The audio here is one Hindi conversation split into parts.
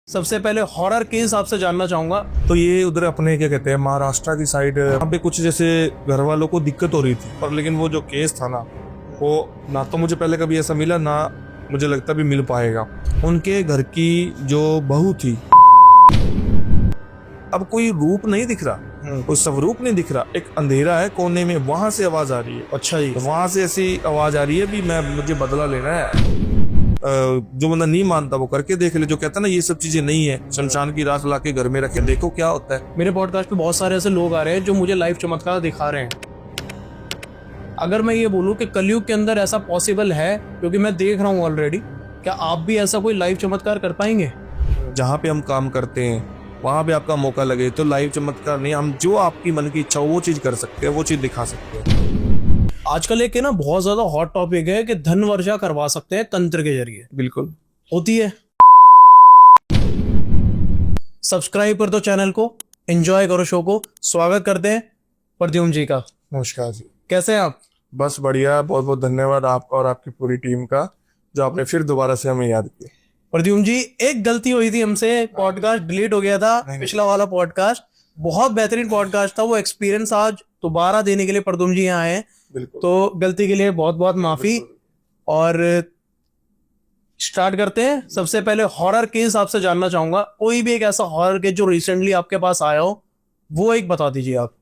सबसे पहले हॉरर केस आपसे जानना चाहूंगा। तो ये उधर अपने क्या कहते हैं महाराष्ट्र की साइड वहाँ पे कुछ जैसे घर वालों को दिक्कत हो रही थी, पर लेकिन वो जो केस था ना वो ना तो मुझे पहले कभी ऐसा मिला ना मुझे लगता भी मिल पाएगा। उनके घर की जो बहू थी, अब कोई रूप नहीं दिख रहा, कोई स्वरूप नहीं दिख रहा, एक अंधेरा है कोने में, वहां से आवाज आ रही है। अच्छा जी। तो वहां से ऐसी आवाज आ रही है भी मुझे बदला लेना है। जो बंदा नहीं मानता वो करके देख ले, जो कहता है ना ये सब चीजें नहीं है, शमशान की राख लाके घर में रखे देखो क्या होता है। मेरे पॉडकास्ट पे बहुत सारे ऐसे लोग आ रहे हैं जो मुझे लाइव चमत्कार दिखा रहे हैं। अगर मैं ये बोलूं कि कलयुग के अंदर ऐसा पॉसिबल है, क्योंकि मैं देख रहा हूं ऑलरेडी, क्या आप भी ऐसा कोई लाइव चमत्कार कर पाएंगे? जहाँ पे हम काम करते हैं वहां पे आपका मौका लगे तो लाइव चमत्कार नहीं, हम जो आपकी मन की इच्छा हो वो चीज कर सकते हैं, वो चीज दिखा सकते हैं। आजकल एक ना बहुत ज्यादा हॉट टॉपिक है कि धन वर्षा करवा सकते हैं तंत्र के जरिए। बिल्कुल होती है। सब्सक्राइब कर दो चैनल को, एंजॉय करो शो को। स्वागत करते हैं प्रद्युम्न जी का। नमस्कार जी। कैसे हैं आप? बस बढ़िया, बहुत बहुत धन्यवाद आपका और आपकी पूरी टीम का जो आपने फिर दोबारा से हमें याद किया। प्रद्युम्न जी, एक गलती हुई थी हमसे, पॉडकास्ट डिलीट हो गया था। पिछला वाला पॉडकास्ट बहुत बेहतरीन पॉडकास्ट था, वो एक्सपीरियंस आज दोबारा देने के लिए प्रद्युम्न जी यहाँ आए हैं। बिल्कुल। तो गलती के लिए बहुत बहुत माफी। और स्टार्ट करते हैं। सबसे पहले हॉरर केस आपसे जानना चाहूंगा। कोई भी एक ऐसा हॉरर केस जो रिसेंटली आपके पास आया हो, वो एक बता दीजिए आप।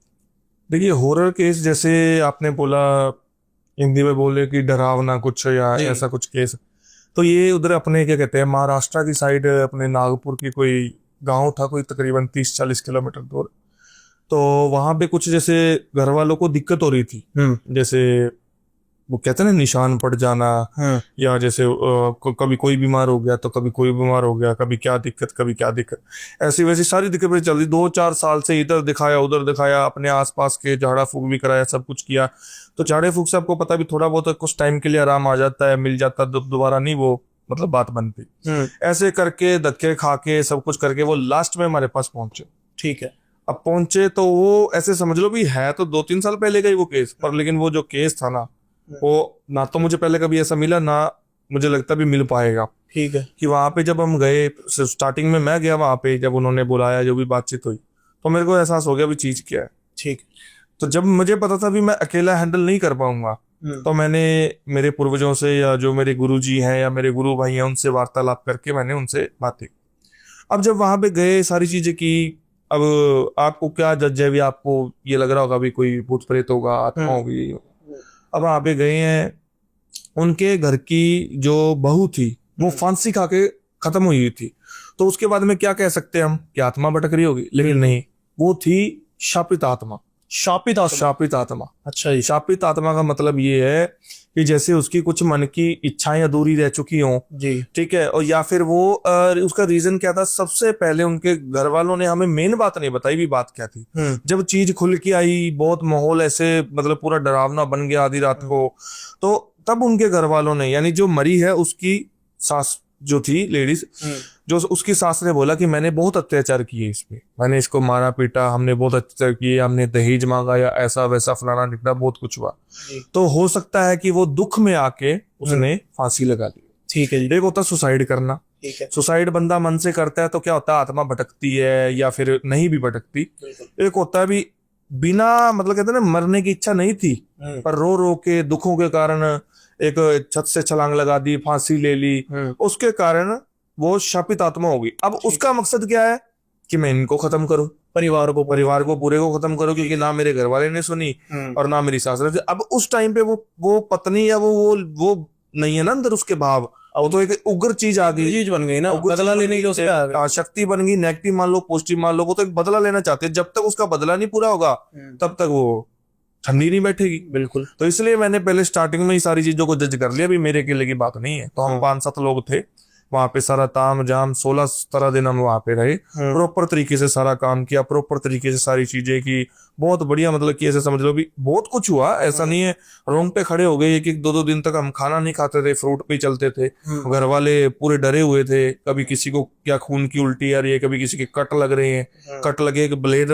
देखिए, हॉरर केस जैसे आपने बोला, हिंदी में बोले कि डरावना कुछ या ऐसा कुछ केस, तो ये उधर अपने क्या कहते हैं महाराष्ट्र की साइड अपने नागपुर की कोई गांव था, कोई तकरीबन 30-40 किलोमीटर दूर। तो वहां पे कुछ जैसे घर वालों को दिक्कत हो रही थी, जैसे वो कहते हैं ना निशान पड़ जाना, या जैसे कभी कोई बीमार हो गया तो कभी कोई बीमार हो गया, कभी क्या दिक्कत कभी क्या दिक्कत, ऐसी वैसी सारी दिक्कतें चल रही। 2-4 साल से इधर दिखाया उधर दिखाया, अपने आसपास के झाड़ा फूक भी कराया, सब कुछ किया। तो झाड़े फूक से आपको पता भी थोड़ा बहुत कुछ टाइम के लिए आराम आ जाता है, मिल जाता है, दोबारा नहीं वो मतलब बात बनती। ऐसे करके धक्के खा के सब कुछ करके वो लास्ट में हमारे पास पहुंचे। ठीक है। अब पहुंचे तो वो ऐसे समझ लो भी है तो 2-3 साल पहले का ही वो केस, पर लेकिन वो जो केस था ना वो ना तो मुझे पहले कभी ऐसा मिला ना मुझे लगता भी मिल पाएगा। ठीक है। कि वहां पे जब हम गए, स्टार्टिंग में मैं गया वहां पे, जब उन्होंने बुलाया, जो भी बातचीत हुई, तो मेरे को एहसास हो गया भी चीज क्या है। ठीक। तो जब मुझे पता था भी मैं अकेला हैंडल नहीं कर पाऊंगा, तो मैंने मेरे पूर्वजों से या जो मेरे गुरुजी हैं या मेरे गुरु भाई हैं उनसे वार्तालाप करके मैंने उनसे बातें की। अब जब वहां पे गए सारी चीजें की, अब आपको क्या जज है भी, आपको ये लग रहा होगा भी कोई भूत प्रेत होगा, आत्मा होगी। अब वहां पे गए हैं, उनके घर की जो बहू थी वो फांसी खा के खत्म हुई थी। तो उसके बाद में क्या कह सकते हैं हम कि आत्मा भटक रही होगी, लेकिन नहीं, वो थी शापित आत्मा। शापित आत्मा। शापित आत्मा। अच्छा जी। शापित आत्मा का मतलब ये है कि जैसे उसकी कुछ मन की इच्छाएं अधूरी रह चुकी हों, जी। ठीक है, और या फिर वो उसका रीजन क्या था। सबसे पहले उनके घर वालों ने हमें मेन बात नहीं बताई भी, बात क्या थी। जब चीज खुल के आई, बहुत माहौल ऐसे मतलब पूरा डरावना बन गया आधी रात को, तो तब उनके घर वालों ने, यानी जो मरी है उसकी सास जो थी लेडीज, जो उसकी सास ने बोला कि मैंने बहुत अत्याचार किए इस पे, मैंने इसको मारा पीटा, हमने बहुत अत्याचार किए, हमने दहेज मांगा या ऐसा वैसा फलाना ढिकना बहुत कुछ हुआ। तो हो सकता है कि वो दुख में आके उसने फांसी लगा ली। ठीक है जी। एक होता सुसाइड करना। ठीक है। सुसाइड बंदा मन से करता है तो क्या होता है, आत्मा भटकती है या फिर नहीं भी भटकती। एक होता है भी बिना मतलब कहते हैं ना मरने की इच्छा नहीं थी, पर रो रो के दुखों के कारण एक छत से छलांग लगा दी, फांसी ले ली, उसके कारण वो शापित आत्मा होगी। अब उसका मकसद क्या है कि मैं इनको खत्म करूं, परिवार को पूरे को खत्म करूं, क्योंकि ना मेरे घर वाले ने सुनी और ना मेरी सास ने। अब उस टाइम पे वो पत्नी या वो नहीं है ना अंदर उसके भाव, वो तो एक उग्र चीज आ गई, चीज बन गई ना, बदला लेने की शक्ति बन गई। नेगेटिव मान लो पॉजिटिव मान लो, वो तो एक बदला लेना चाहते हैं। जब तक उसका बदला नहीं पूरा होगा तब तक वो ठंडी नहीं बैठेगी। बिल्कुल। तो इसलिए मैंने पहले स्टार्टिंग में ही सारी चीजों को जज कर लिया भी मेरे अकेले की बात नहीं है। तो हम 5-7 लोग थे वहां पे, सारा ताम जाम 16 दिन हम वहां पे रहे, प्रॉपर तरीके से सारा काम किया, प्रॉपर तरीके से सारी चीजें की, बहुत बढ़िया। मतलब कि ऐसे समझ लो भी बहुत कुछ हुआ, ऐसा नहीं है रोंग पे खड़े हो गए। 1-2 दिन तक हम खाना नहीं खाते थे, फ्रूट पे चलते थे। घर वाले पूरे डरे हुए थे, कभी किसी को क्या खून की उल्टी आ रही है, कभी किसी के कट लग रहे हैं, कट लगे ब्लेड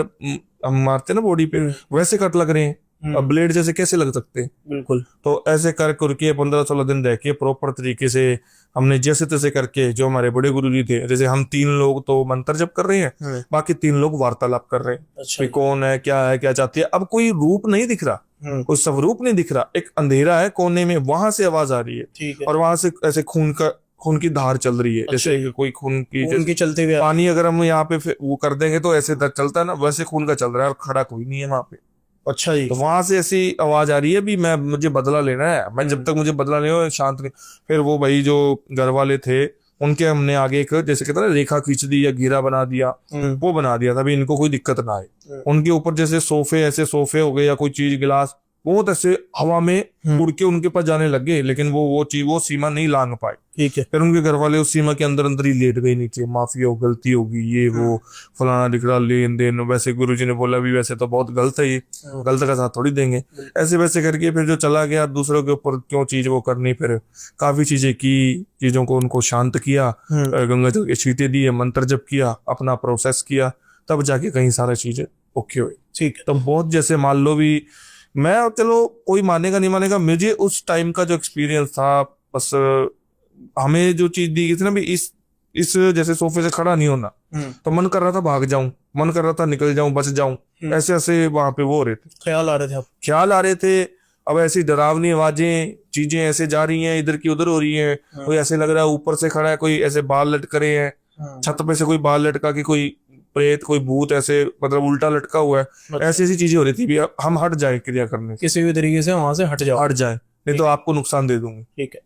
हम मारते ना बॉडी पे, वैसे कट लग रहे हैं। अब ब्लेड जैसे कैसे लग सकते हैं? बिल्कुल। तो ऐसे कर करके 15-16 दिन रह के प्रॉपर तरीके से हमने जैसे तैसे करके, जो हमारे बड़े गुरुजी थे, जैसे हम 3 लोग तो मंत्र जप कर रहे हैं, बाकी 3 लोग वार्तालाप कर रहे हैं। अच्छा। कि कौन है, क्या चाहती है। अब कोई रूप नहीं दिख रहा, कोई स्वरूप नहीं दिख रहा, एक अंधेरा है कोने में, वहां से आवाज आ रही है। ठीक है। और वहां से ऐसे खून की धार चल रही है। अच्छा। जैसे कोई खून की चलते हुए पानी अगर हम यहाँ पे वो कर देंगे तो ऐसे चलता है ना, वैसे खून का चल रहा है और खड़ा कोई नहीं है वहां पे। अच्छा जी। तो वहां से ऐसी आवाज आ रही है भी मुझे बदला लेना है, मैं जब तक मुझे बदला नहीं हो शांत नहीं। फिर वो भाई जो घर वाले थे उनके हमने आगे एक जैसे कहते हैं ना रेखा खींच दी या घेरा बना दिया, वो बना दिया था भी इनको कोई दिक्कत ना आए। उनके ऊपर जैसे ऐसे सोफे हो गए या कोई चीज गिलास बहुत ऐसे हवा में उड़ के उनके पास जाने लग गए, लेकिन वो सीमा नहीं लांग पाए। ठीक है। फिर उनके घर वाले उस सीमा के अंदर ही लेट गए नीचे, माफी हो, गलती होगी, ये वो फलाना दिखड़ा लेन देन। वैसे गुरुजी ने बोला भी वैसे तो बहुत गलत है, ये गलत का साथ थोड़ी देंगे। ऐसे वैसे करके फिर जो चला गया दूसरों के ऊपर क्यों चीज वो करनी। फिर काफी चीजें की, चीजों को उनको शांत किया, गंगा जल के छींटे दिए, मंत्र जप किया, अपना प्रोसेस किया, तब जाके कहीं सारा चीजें ओके हुई। ठीक है। तो बहुत जैसे मान लो भी मैं, चलो कोई मानेगा नहीं मानेगा, मुझे उस टाइम का जो एक्सपीरियंस था, बस हमें जो चीज दी गई थी ना भी इस जैसे सोफे से खड़ा नहीं होना, तो मन कर रहा था भाग जाऊं, मन कर रहा था निकल जाऊं, बच जाऊं, ऐसे ऐसे वहां पे वो हो रहे थे, ख्याल आ रहे थे। आप ख्याल आ रहे थे। अब ऐसी डरावनी आवाजें, चीजें ऐसे जा रही हैं, इधर की उधर हो रही हैं। कोई ऐसे लग रहा है ऊपर से खड़ा है, कोई ऐसे बाल लटक रहे हैं, छत पे से कोई बाल लटका के कोई प्रेत, कोई भूत ऐसे मतलब उल्टा लटका हुआ है। ऐसी ऐसी चीजें हो रही थी भी हम हट जाए क्रिया करने से, किसी भी तरीके से वहां से हट जाए, नहीं तो आपको नुकसान दे दूंगी। ठीक है।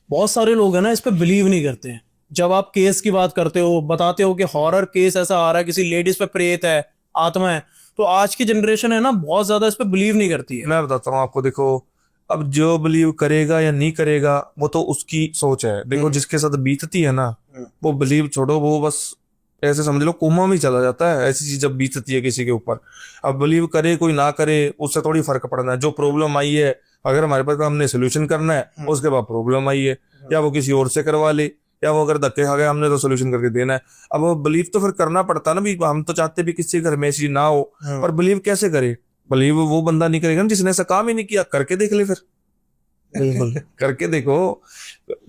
बहुत सारे लोग है ना इस पे बिलीव नहीं करते हैं। जब आप केस की बात करते हो, बताते हो कि हॉरर केस ऐसा आ रहा है, किसी लेडीज पे प्रेत है, आत्मा है, तो आज की जनरेशन है ना बहुत ज्यादा इस पे बिलीव नहीं करती है। मैं बताता हूँ आपको, देखो अब जो बिलीव करेगा या नहीं करेगा वो तो उसकी सोच है। देखो जिसके साथ बीतती है ना, वो बिलीव छोड़ो, वो बस ऐसे समझ लो कोमा में चला जाता है ऐसी चीज जब बीतती है किसी के ऊपर। अब बिलीव करे कोई ना करे उससे थोड़ी फर्क पड़ना है। जो प्रॉब्लम आई है, अगर हमारे पास हमने सोल्यूशन करना है, उसके बाद प्रॉब्लम आई है, या वो किसी और से करवा ले, या वो अगर धक्के खा गए, हमने तो सोल्यूशन करके देना है। अब वो बिलीव तो फिर करना पड़ता है ना भी। हम तो चाहते भी किसी घर में ऐसी ना हो, पर बिलीव कैसे करे? बिलीव वो बंदा नहीं करेगा जिसने ऐसा काम ही नहीं किया। करके देख ले फिर, बिल्कुल। करके देखो,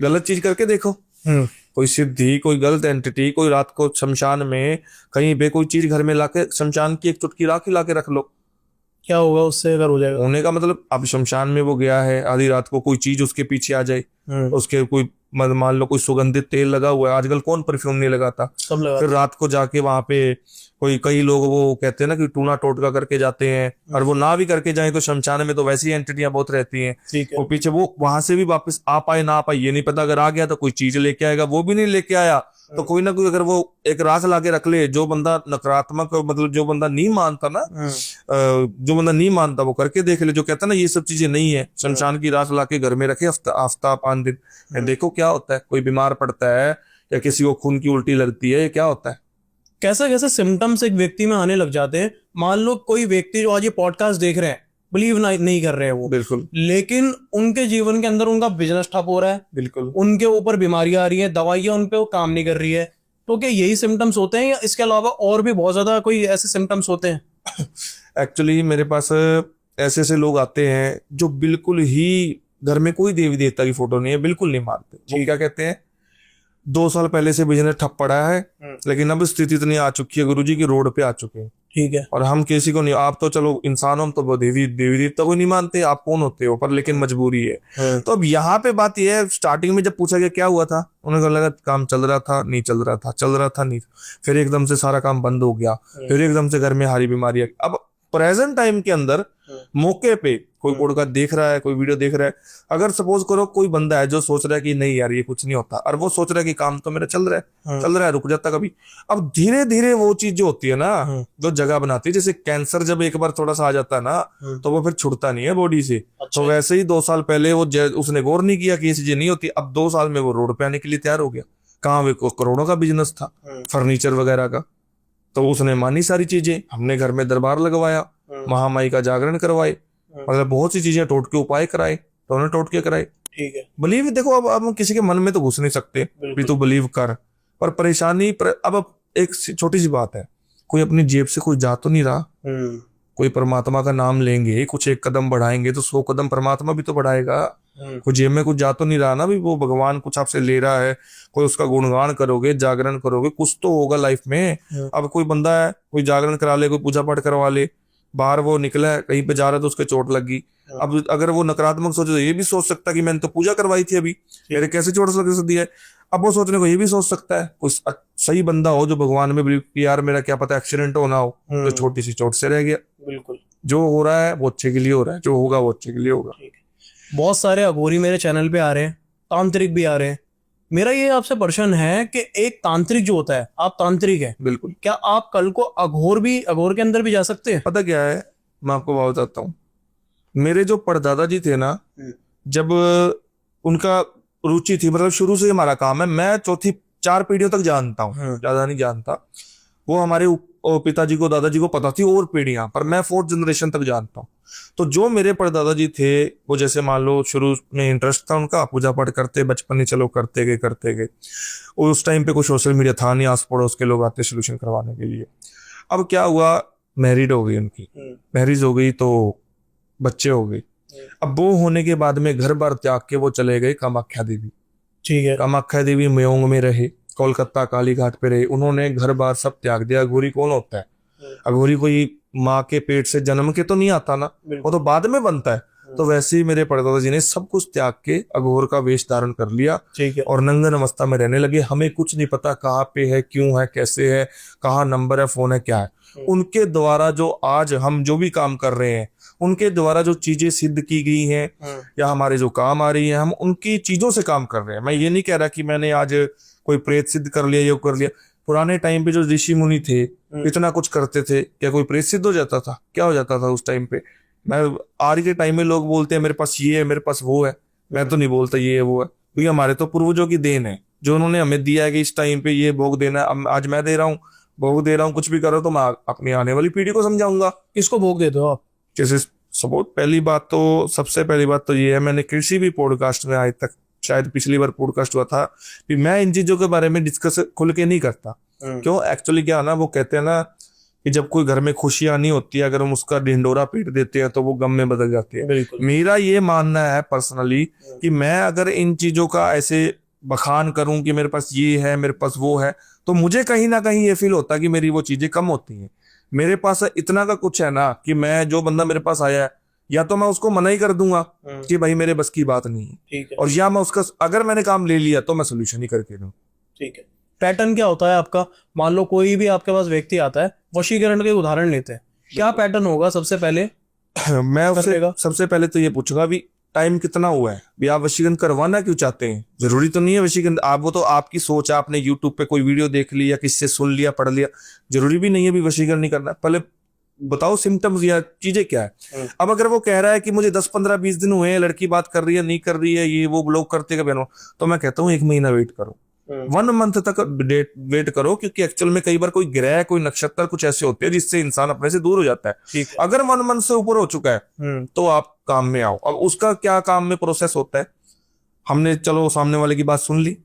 गलत चीज करके देखो। कोई सिद्धि, कोई गलत एंटिटी, कोई रात को शमशान में कहीं पे कोई चीज घर में लाके, शमशान की एक चुटकी राख लाके रख लो, क्या होगा उससे? अगर हो जाएगा होने का मतलब, अब शमशान में वो गया है, आधी रात को कोई चीज उसके पीछे आ जाए, उसके कोई मान लो कोई सुगंधित तेल लगा हुआ है, आजकल कौन परफ्यूम नहीं लगाता, सब लगा। फिर रात को जाके वहां पे कई लोग वो कहते हैं ना कि टूना टोटका करके जाते हैं, और वो ना भी करके जाए तो शमशान में तो वैसी एंटिटियां बहुत रहती हैं। ठीक है। वो पीछे वो वहां से भी वापस आ पाए ना आ पाए ये नहीं पता। अगर आ गया तो कोई चीज लेके आएगा, वो भी नहीं लेके आया तो कोई ना कोई अगर वो एक रास लाके रख ले। जो बंदा नकारात्मक, मतलब जो बंदा नहीं मानता ना, जो बंदा नहीं मानता वो करके देख ले। जो कहता है ना ये सब चीजें नहीं है, शमशान की रास लाके घर में रखे हफ्ता 5 दिन, देखो क्या होता है। कोई बीमार पड़ता है या किसी को खून की उल्टी लगती है, क्या होता है। कैसा कैसा सिम्टम्स एक व्यक्ति में आने लग जाते हैं। मान लो कोई व्यक्ति जो आज ये पॉडकास्ट देख रहे हैं, बिलीव नहीं कर रहे हैं वो, बिल्कुल, लेकिन उनके जीवन के अंदर उनका बिजनेस ठप हो रहा है, बिल्कुल, उनके उनके ऊपर बीमारियां आ रही है, दवाइयां उन पे वो काम नहीं कर रही है, तो क्या यही सिम्टम्स होते हैं या इसके अलावा और भी बहुत ज्यादा कोई ऐसे सिम्टम्स होते हैं? एक्चुअली मेरे पास ऐसे ऐसे लोग आते हैं जो बिल्कुल ही घर में कोई देवी देवता की फोटो नहीं है, बिल्कुल नहीं मानते। वो क्या कहते हैं, 2 साल पहले से बिजनेस ठप पड़ा है, लेकिन अब स्थिति इतनी आ चुकी है गुरुजी की, रोड पे आ चुके हैं। ठीक है। और हम किसी को नहीं, आप तो चलो इंसान हो, हम तो देवी देवता को नहीं मानते, आप कौन होते हो, पर लेकिन मजबूरी है। तो अब यहाँ पे बात यह है, स्टार्टिंग में जब पूछा गया क्या हुआ था, उन्हें लगा काम चल रहा था, नहीं चल रहा था, चल रहा था नहीं, फिर एकदम से सारा काम बंद हो गया, फिर एकदम से घर में हारी बीमारी। अब प्रेजेंट टाइम के अंदर मौके पे कोई पॉडकास्ट देख रहा है, कोई वीडियो देख रहा है, अगर सपोज करो कोई बंदा है जो सोच रहा है कि नहीं यार ये कुछ नहीं होता, और वो सोच रहा है कि काम तो मेरा चल रहा है, रुक जाता कभी। अब धीरे धीरे वो चीज जो होती है ना, जो जगह बनाती है, जैसे कैंसर जब एक बार थोड़ा सा आ जाता है ना, तो वो फिर छुड़ता नहीं है बॉडी से। तो वैसे ही 2 साल पहले वो उसने गौर नहीं किया कि ये चीजें नहीं होती, अब 2 साल में वो रोड पे आने के लिए तैयार हो गया। कहाँ वो करोड़ों का बिजनेस था फर्नीचर वगैरह का, तो उसने मानी सारी चीजें। हमने घर में दरबार लगवाया, महामाई का जागरण करवाए, मतलब बहुत सी चीजें टोटके उपाय कराए, तो उन्होंने टोटके कराए। ठीक है। बिलीव देखो, अब हम किसी के मन में तो घुस नहीं सकते भी तू बिलीव कर, पर परेशानी अब एक छोटी सी बात है, कोई अपनी जेब से कोई जा तो नहीं रहा, कोई परमात्मा का नाम लेंगे, कुछ एक कदम बढ़ाएंगे तो 100 कदम परमात्मा भी तो बढ़ाएगा। कोई जेब में कुछ जा तो नहीं रहा ना भी वो भगवान कुछ आपसे ले रहा है। कोई उसका गुणगान करोगे, जागरण करोगे, कुछ तो होगा लाइफ में। अब कोई बंदा है, कोई जागरण करा ले, कोई पूजा पाठ करवा ले, बाहर वो निकला है कहीं पे जा रहा है तो उसके चोट लग गई। अब अगर वो नकारात्मक सोचे तो ये भी सोच सकता है कि मैंने तो पूजा करवाई थी, अभी मेरे कैसे चोट लग सकती है। अब वो सोचने को ये भी सोच सकता है, कोई सही बंदा हो जो भगवान में बिलीव कि यार मेरा क्या पता एक्सीडेंट होना हो, तो छोटी सी चोट से रह गया। बिल्कुल, जो हो रहा है वो अच्छे के लिए हो रहा है, जो होगा वो अच्छे के लिए होगा। बहुत सारे अघोरी मेरे चैनल पे आ रहे हैं, तांत्रिक भी आ रहे हैं। मेरा ये आपसे प्रश्न है कि एक तांत्रिक जो होता है, आप तांत्रिक है, बिल्कुल। क्या आप कल को अघोर के अंदर भी जा सकते हैं? पता क्या है, मैं आपको बात बताता हूँ। मेरे जो परदादा जी थे ना, जब उनका रुचि थी, मतलब शुरू से हमारा काम है, मैं चौथी 4 पीढ़ियों तक जानता हूँ, ज्यादा नहीं जानता। वो हमारे पिताजी को, दादाजी को पता थी और पीढ़ियां, पर मैं 4th जनरेशन तक जानता हूँ। तो जो मेरे परदादा जी थे, वो जैसे मान लो शुरू में इंटरेस्ट था उनका, पूजा पाठ करते बचपन में, चलो करते गए। उस टाइम पे कोई सोशल मीडिया था नहीं, आस पड़ोस के लोग आते सोल्यूशन करवाने के लिए। अब क्या हुआ, मैरिड हो गई उनकी, मैरिज हो गई तो बच्चे हो गए। अब वो होने के बाद में घर बार त्याग के वो चले गए कामाख्या देवी। ठीक है। कामाख्या देवी मयोंग में रहे, कोलकाता काली घाट पे रहे। उन्होंने घर बार सब त्याग दिया। अघोरी कौन होता है? अघोरी कोई माँ के पेट से जन्म के तो नहीं आता ना, वो तो बाद में बनता है। तो वैसे ही मेरे परदादा जी ने सब कुछ त्याग के अघोर का वेश धारण कर लिया। ठीक है। और नंगन अवस्था में रहने लगे। हमें कुछ नहीं पता कहाँ पे है, क्यों है, कैसे है, कहाँ नंबर है, फोन है, क्या है। उनके द्वारा जो आज हम जो भी काम कर रहे हैं, उनके द्वारा जो चीजें सिद्ध की गई हैं या हमारे जो काम आ रही है, हम उनकी चीजों से काम कर रहे हैं। मैं ये नहीं कह रहा कि मैंने आज कोई प्रेत सिद्ध कर लिया, ये कर लिया। पुराने टाइम पे जो ऋषि मुनि थे इतना कुछ करते थे, क्या कोई प्रेत सिद्ध हो जाता था? क्या हो जाता था उस टाइम पे? मैं आज के टाइम में लोग बोलते हैं मेरे पास ये है, मेरे पास वो है। मैं तो नहीं बोलता ये है वो है, क्योंकि हमारे तो पूर्वजों की देन है जो उन्होंने हमें दिया है कि इस टाइम पे ये भोग देना है। आज मैं दे रहा हूँ, भोग दे रहा हूँ, कुछ भी कर रहा हूँ, तो मैं अपनी आने वाली पीढ़ी को समझाऊंगा। किसको भोग देते हो आप? जैसे सपोर्ट, सबसे पहली बात तो ये है, मैंने किसी भी पॉडकास्ट में आज तक, शायद पिछली बार पॉडकास्ट हुआ था, कि मैं इन चीजों के बारे में डिस्कस खुल के नहीं करता। क्यों? एक्चुअली क्या है ना, वो कहते हैं ना कि जब कोई घर में खुशियां नहीं होती है, अगर हम उसका ढिंडोरा पीट देते हैं तो वो गम में बदल जाती है। मेरा ये मानना है पर्सनली कि मैं अगर इन चीजों का ऐसे बखान करूं कि मेरे पास ये है, मेरे पास वो है, तो मुझे कहीं ना कहीं ये फील होता है कि मेरी वो चीजें कम होती हैं। मेरे पास इतना का कुछ है ना कि मैं, जो बंदा मेरे पास आया है, या तो मैं उसको मना ही कर दूंगा कि भाई मेरे बस की बात नहीं है, और या मैं उसका, अगर मैंने काम ले लिया तो मैं सोल्यूशन ही करके दूं। ठीक है। पैटर्न क्या होता है आपका? मान लो कोई भी आपके पास व्यक्ति आता है, वशीकरण के उदाहरण लेते हैं, क्या पैटर्न होगा सबसे पहले? मैं उससे सबसे पहले तो ये पूछूंगा भी टाइम कितना हुआ है, भी आप वशीकरण करवाना क्यों चाहते हैं? जरूरी तो नहीं है वशीकरण, आप, वो तो आपकी सोच है, आपने यूट्यूब पे कोई वीडियो देख ली या किसी से सुन लिया, पढ़ लिया, जरूरी भी नहीं है भी वशीकरण नहीं करना। पहले बताओ सिम्टम्स या चीजें क्या है। अब अगर वो कह रहा है कि मुझे 10, 15, 20 दिन हुए हैं, लड़की बात कर रही है, नहीं कर रही है, ये वो लोग करते कब, तो मैं कहता हूँ 1 महीना वेट करो, 1 मंथ तक वेट करो, क्योंकि एक्चुअल में कई बार कोई ग्रह, कोई नक्षत्र कुछ ऐसे होते हैं जिससे इंसान अपने से दूर हो जाता है। अगर 1 मंथ से ऊपर हो चुका है तो आप काम में आओ। अब उसका क्या काम में प्रोसेस होता है, हमने चलो सामने वाले की बात सुन ली,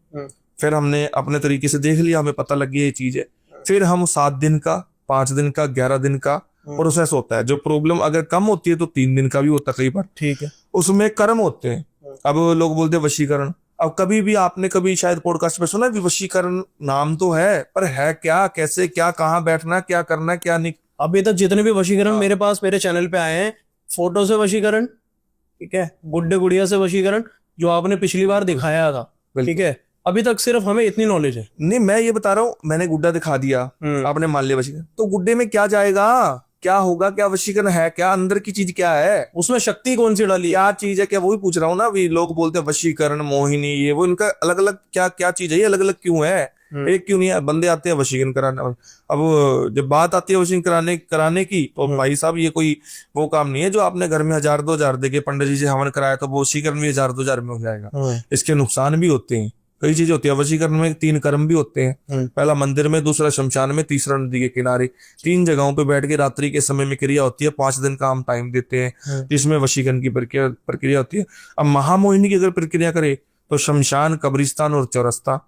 फिर हमने अपने तरीके से देख लिया, हमें पता लग गया ये चीज है, फिर हम 7 दिन का, 5 दिन का, 11 दिन का प्रोसेस होता है। जो प्रॉब्लम अगर कम होती है तो 3 दिन का भी होता है कई बार। ठीक है। उसमें कर्म होते हैं। अब लोग बोलते हैं वशीकरण, अब कभी भी आपने कभी शायद पॉडकास्ट में सुना है वशीकरण? नाम तो है, पर है क्या, कैसे, क्या, कहाँ बैठना, क्या करना, क्या नहीं। अभी तक जितने भी वशीकरण मेरे पास, मेरे चैनल पे आए हैं, फोटो से वशीकरण, ठीक है, गुड्डे गुड़िया से वशीकरण, जो आपने पिछली बार दिखाया था, ठीक है, अभी तक सिर्फ हमें इतनी नॉलेज है। नहीं, मैं ये बता रहा हूँ, मैंने गुड्डा दिखा दिया, आपने मान लिया वशीकरण, तो गुड्डे में क्या जाएगा, क्या होगा, क्या वशीकरण है, क्या अंदर की चीज क्या है, उसमें शक्ति कौन सी डाली, क्या चीज है, क्या, वो भी पूछ रहा हूँ ना। अभी लोग बोलते हैं वशीकरण, मोहिनी, ये वो, इनका अलग अलग क्या क्या चीज है, ये अलग अलग क्यों है, एक क्यों नहीं है? बंदे आते हैं वशीकरण कराने। अब जब बात आती है वशीकरण कराने की, तो भाई साहब ये कोई वो काम नहीं है जो आपने घर में 1000, 2000 देके पंडित जी से हवन कराया तो वो वशीकरण भी 1000, 2000 में हो जाएगा। इसके नुकसान भी होते हैं, कई चीजें होती है। वशीकरण में 3 कर्म भी होते हैं, पहला मंदिर में, दूसरा शमशान में, तीसरा नदी के किनारे। 3 जगहों पे बैठ के रात्रि के समय में क्रिया होती है। 5 दिन का हम टाइम देते हैं जिसमें वशीकरण की प्रक्रिया होती है। अब महामोहिनी की अगर प्रक्रिया करे तो शमशान, कब्रिस्तान और चौरस्ता।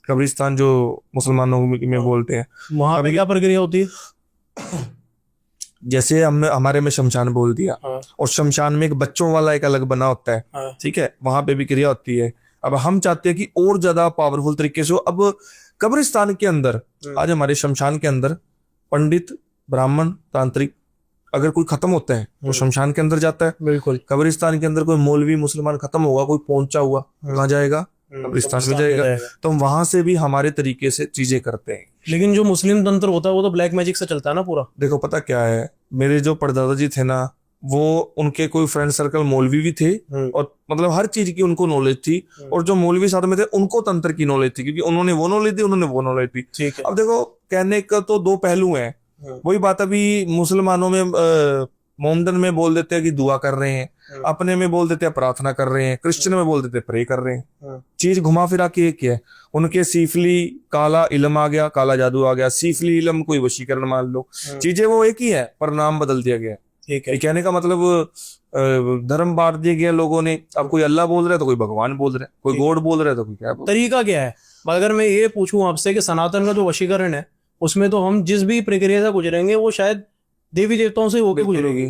कब्रिस्तान जो मुसलमानों में बोलते हैं, वहां पे क्या प्रक्रिया होती है? जैसे हमने हमारे में शमशान बोल दिया, हाँ। और शमशान में एक बच्चों वाला एक अलग बना होता है, हाँ। ठीक है, वहां पे भी क्रिया होती है। अब हम चाहते हैं कि और ज्यादा पावरफुल तरीके से हो। अब कब्रिस्तान के अंदर, आज हमारे शमशान के अंदर पंडित, ब्राह्मण, तांत्रिक अगर कोई खत्म होता है तो शमशान के अंदर जाता है। बिल्कुल। कब्रिस्तान के अंदर कोई मौलवी मुसलमान खत्म होगा, कोई पहुंचा हुआ, कहाँ जाएगा? कब्रिस्तान में जाएगा। तो हम वहां से भी हमारे तरीके से चीजें करते हैं। लेकिन जो मुस्लिम तंत्र होता है वो तो ब्लैक मैजिक से चलता है ना पूरा। देखो पता क्या है, मेरे जो परदादा जी थे ना, वो उनके कोई फ्रेंड सर्कल मौलवी भी थे, और मतलब हर चीज की उनको नॉलेज थी। और जो मौलवी साथ में थे उनको तंत्र की नॉलेज थी, क्योंकि उन्होंने वो नॉलेज दी, उन्होंने वो नॉलेज दी। ठीक है। अब देखो, कहने का तो दो पहलू हैं। वही बात अभी मुसलमानों में मोमडन में बोल देते हैं कि दुआ कर रहे हैं, अपने में बोल देते हैं प्रार्थना कर रहे हैं, क्रिश्चियन में बोल देते हैं प्रे कर रहे हैं। चीज घुमा फिरा के एक ही है। उनके सीफली काला इल्म आ गया, काला जादू आ गया, सीफली इल्म कोई वशीकरण मान लो, चीजें वो एक ही है पर नाम बदल दिया गया। ठीक है। कहने का मतलब धर्म बांट दिए गए लोगों ने। अब कोई अल्लाह बोल रहा है तो कोई भगवान बोल रहा है, कोई गॉड बोल रहा है तो कोई क्या बोल रहा है। तरीका क्या है? अगर मैं ये पूछूं आपसे कि सनातन का जो वशीकरण है उसमें तो हम जिस भी प्रक्रिया से गुजरेंगे वो शायद देवी देवताओं से होके गुजरेगी।